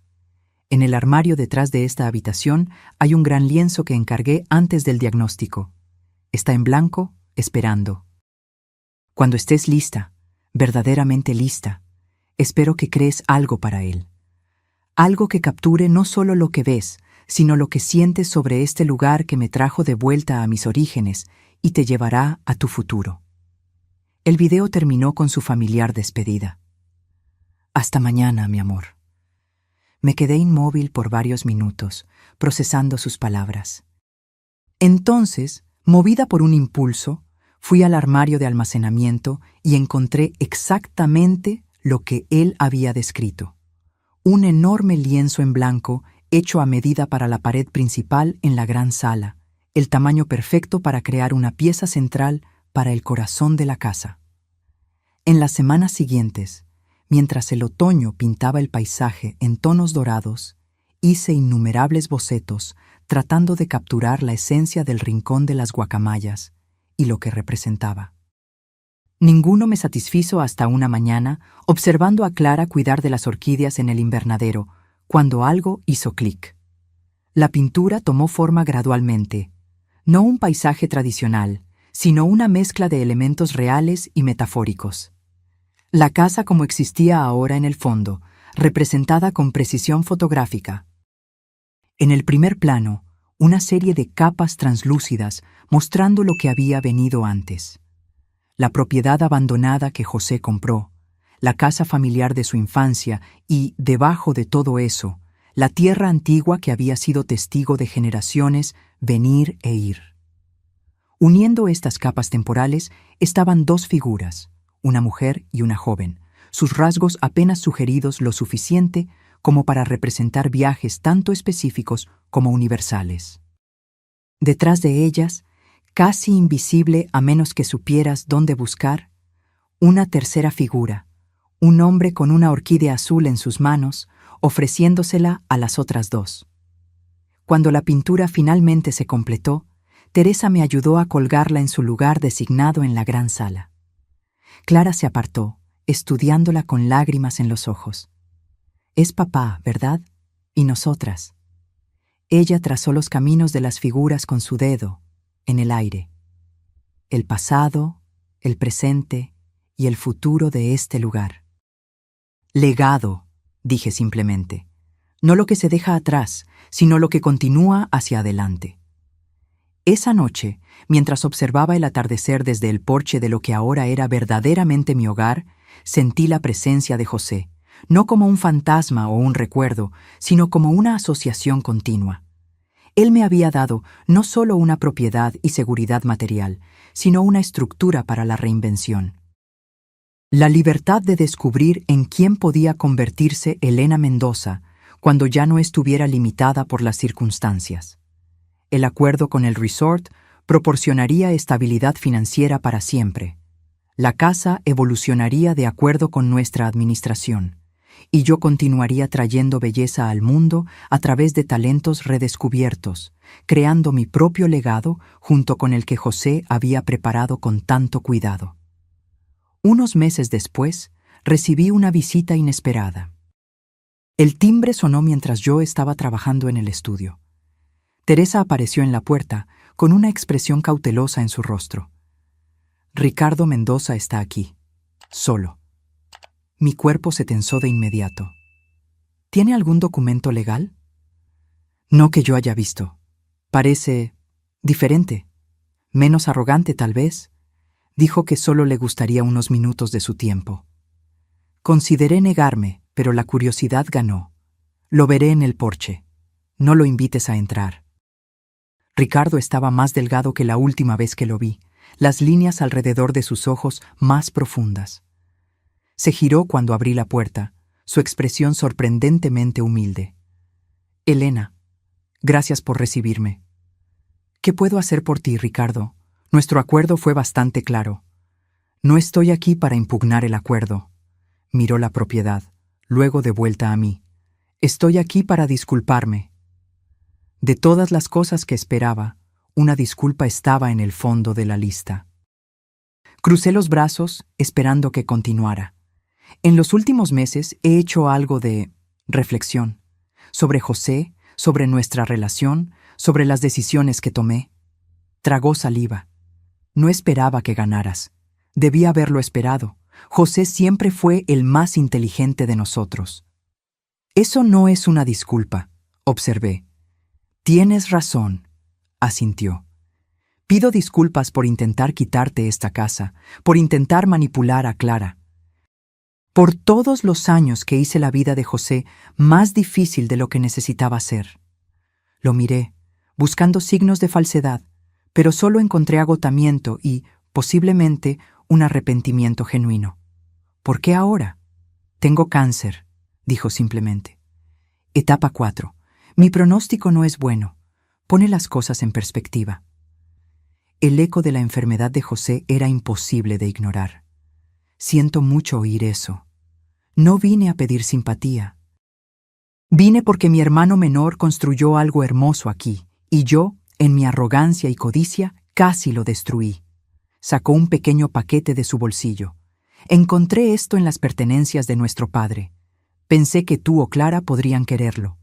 A: En el armario detrás de esta habitación hay un gran lienzo que encargué antes del diagnóstico. Está en blanco, esperando. Cuando estés lista, verdaderamente lista, espero que crees algo para él. Algo que capture no solo lo que ves, sino lo que sientes sobre este lugar que me trajo de vuelta a mis orígenes y te llevará a tu futuro». El video terminó con su familiar despedida. «Hasta mañana, mi amor». Me quedé inmóvil por varios minutos, procesando sus palabras. Entonces, movida por un impulso, fui al armario de almacenamiento y encontré exactamente lo que él había descrito. Un enorme lienzo en blanco hecho a medida para la pared principal en la gran sala, el tamaño perfecto para crear una pieza central para el corazón de la casa. En las semanas siguientes, mientras el otoño pintaba el paisaje en tonos dorados, hice innumerables bocetos tratando de capturar la esencia del rincón de las guacamayas y lo que representaba. Ninguno me satisfizo hasta una mañana, observando a Clara cuidar de las orquídeas en el invernadero, cuando algo hizo clic. La pintura tomó forma gradualmente, no un paisaje tradicional, sino una mezcla de elementos reales y metafóricos. La casa como existía ahora en el fondo, representada con precisión fotográfica. En el primer plano, una serie de capas translúcidas mostrando lo que había venido antes. La propiedad abandonada que José compró, la casa familiar de su infancia y, debajo de todo eso, la tierra antigua que había sido testigo de generaciones venir e ir. Uniendo estas capas temporales estaban dos figuras, una mujer y una joven, sus rasgos apenas sugeridos lo suficiente como para representar viajes tanto específicos como universales. Detrás de ellas, casi invisible a menos que supieras dónde buscar, una tercera figura, un hombre con una orquídea azul en sus manos, ofreciéndosela a las otras dos. Cuando la pintura finalmente se completó, Teresa me ayudó a colgarla en su lugar designado en la gran sala. Clara se apartó, estudiándola con lágrimas en los ojos. Es papá, ¿verdad? Y nosotras. Ella trazó los caminos de las figuras con su dedo, en el aire. El pasado, el presente y el futuro de este lugar. Legado, dije simplemente. No lo que se deja atrás, sino lo que continúa hacia adelante. Esa noche, mientras observaba el atardecer desde el porche de lo que ahora era verdaderamente mi hogar, sentí la presencia de José, no como un fantasma o un recuerdo, sino como una asociación continua. Él me había dado no solo una propiedad y seguridad material, sino una estructura para la reinvención. La libertad de descubrir en quién podía convertirse Elena Mendoza cuando ya no estuviera limitada por las circunstancias. El acuerdo con el resort proporcionaría estabilidad financiera para siempre. La casa evolucionaría de acuerdo con nuestra administración, y yo continuaría trayendo belleza al mundo a través de talentos redescubiertos, creando mi propio legado junto con el que José había preparado con tanto cuidado. Unos meses después, recibí una visita inesperada. El timbre sonó mientras yo estaba trabajando en el estudio. Teresa apareció en la puerta, con una expresión cautelosa en su rostro. Ricardo Mendoza está aquí, solo. Mi cuerpo se tensó de inmediato. ¿Tiene algún documento legal? No que yo haya visto. Parece diferente, menos arrogante tal vez. Dijo que solo le gustaría unos minutos de su tiempo. Consideré negarme, pero la curiosidad ganó. Lo veré en el porche. No lo invites a entrar. Ricardo estaba más delgado que la última vez que lo vi, las líneas alrededor de sus ojos más profundas. Se giró cuando abrí la puerta, su expresión sorprendentemente humilde. Elena, gracias por recibirme. ¿Qué puedo hacer por ti, Ricardo? Nuestro acuerdo fue bastante claro. No estoy aquí para impugnar el acuerdo. Miró la propiedad, luego de vuelta a mí. Estoy aquí para disculparme. De todas las cosas que esperaba, una disculpa estaba en el fondo de la lista. Crucé los brazos, esperando que continuara. En los últimos meses he hecho algo de reflexión sobre José, sobre nuestra relación, sobre las decisiones que tomé. Tragó saliva. No esperaba que ganaras. Debía haberlo esperado. José siempre fue el más inteligente de nosotros. Eso no es una disculpa, observé. Tienes razón, asintió. Pido disculpas por intentar quitarte esta casa, por intentar manipular a Clara. Por todos los años que hice la vida de José más difícil de lo que necesitaba ser. Lo miré, buscando signos de falsedad, pero solo encontré agotamiento y, posiblemente, un arrepentimiento genuino. ¿Por qué ahora? Tengo cáncer, dijo simplemente. Etapa 4. Mi pronóstico no es bueno. Pone las cosas en perspectiva. El eco de la enfermedad de José era imposible de ignorar. Siento mucho oír eso. No vine a pedir simpatía. Vine porque mi hermano menor construyó algo hermoso aquí, y yo, en mi arrogancia y codicia, casi lo destruí. Sacó un pequeño paquete de su bolsillo. Encontré esto en las pertenencias de nuestro padre. Pensé que tú o Clara podrían quererlo.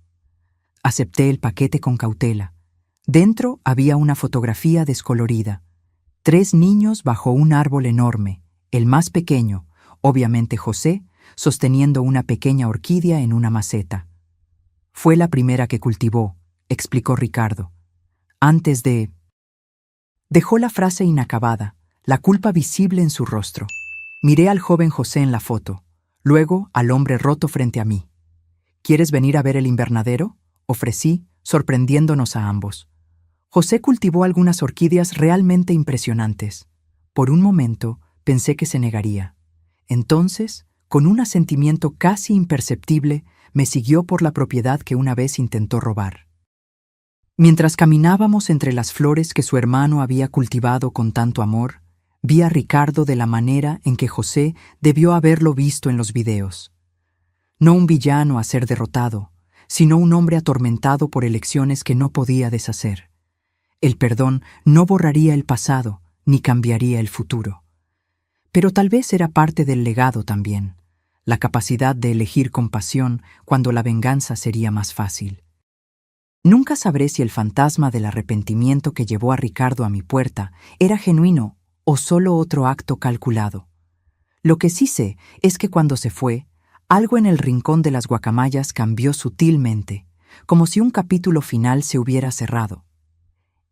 A: Acepté el paquete con cautela. Dentro había una fotografía descolorida. 3 niños bajo un árbol enorme, el más pequeño, obviamente José, sosteniendo una pequeña orquídea en una maceta. Fue la primera que cultivó, explicó Ricardo. Antes de... Dejó la frase inacabada, la culpa visible en su rostro. Miré al joven José en la foto, luego al hombre roto frente a mí. ¿Quieres venir a ver el invernadero?, ofrecí, sorprendiéndonos a ambos. José cultivó algunas orquídeas realmente impresionantes. Por un momento pensé que se negaría. Entonces, con un asentimiento casi imperceptible, me siguió por la propiedad que una vez intentó robar. Mientras caminábamos entre las flores que su hermano había cultivado con tanto amor, vi a Ricardo de la manera en que José debió haberlo visto en los videos. No un villano a ser derrotado, sino un hombre atormentado por elecciones que no podía deshacer. El perdón no borraría el pasado, ni cambiaría el futuro. Pero tal vez era parte del legado también, la capacidad de elegir compasión cuando la venganza sería más fácil. Nunca sabré si el fantasma del arrepentimiento que llevó a Ricardo a mi puerta era genuino o solo otro acto calculado. Lo que sí sé es que cuando se fue, algo en el rincón de las guacamayas cambió sutilmente, como si un capítulo final se hubiera cerrado.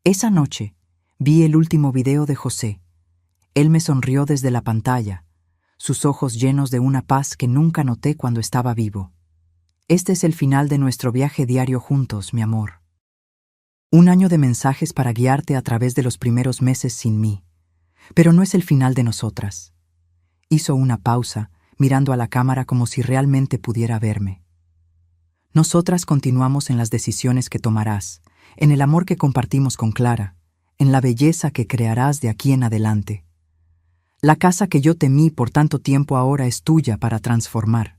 A: Esa noche vi el último video de José. Él me sonrió desde la pantalla, sus ojos llenos de una paz que nunca noté cuando estaba vivo. Este es el final de nuestro viaje diario juntos, mi amor. 1 año de mensajes para guiarte a través de los primeros meses sin mí. Pero no es el final de nosotras. Hizo una pausa, mirando a la cámara como si realmente pudiera verme. Nosotras continuamos en las decisiones que tomarás, en el amor que compartimos con Clara, en la belleza que crearás de aquí en adelante. La casa que yo temí por tanto tiempo ahora es tuya para transformar.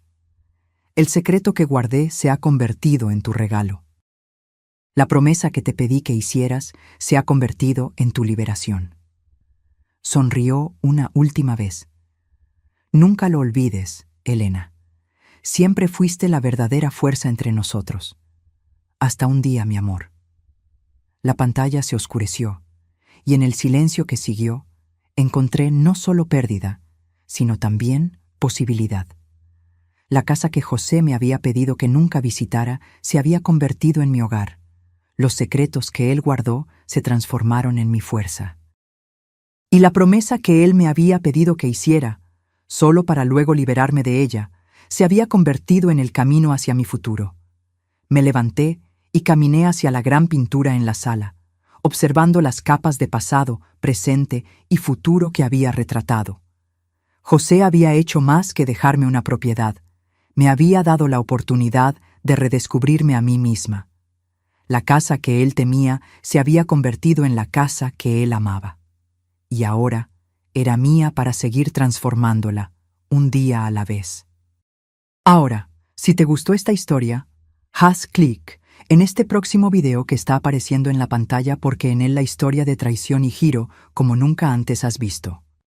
A: El secreto que guardé se ha convertido en tu regalo. La promesa que te pedí que hicieras se ha convertido en tu liberación. Sonrió una última vez. Nunca lo olvides, Elena. Siempre fuiste la verdadera fuerza entre nosotros. Hasta un día, mi amor. La pantalla se oscureció, y en el silencio que siguió, encontré no solo pérdida, sino también posibilidad. La casa que José me había pedido que nunca visitara se había convertido en mi hogar. Los secretos que él guardó se transformaron en mi fuerza. Y la promesa que él me había pedido que hiciera, solo para luego liberarme de ella, se había convertido en el camino hacia mi futuro. Me levanté y caminé hacia la gran pintura en la sala, observando las capas de pasado, presente y futuro que había retratado. José había hecho más que dejarme una propiedad. Me había dado la oportunidad de redescubrirme a mí misma. La casa que él temía se había convertido en la casa que él amaba. Y ahora era mía para seguir transformándola, un día a la vez. Ahora, si te gustó esta historia, haz clic en este próximo video que está apareciendo en la pantalla porque en él la historia de traición y giro como nunca antes has visto.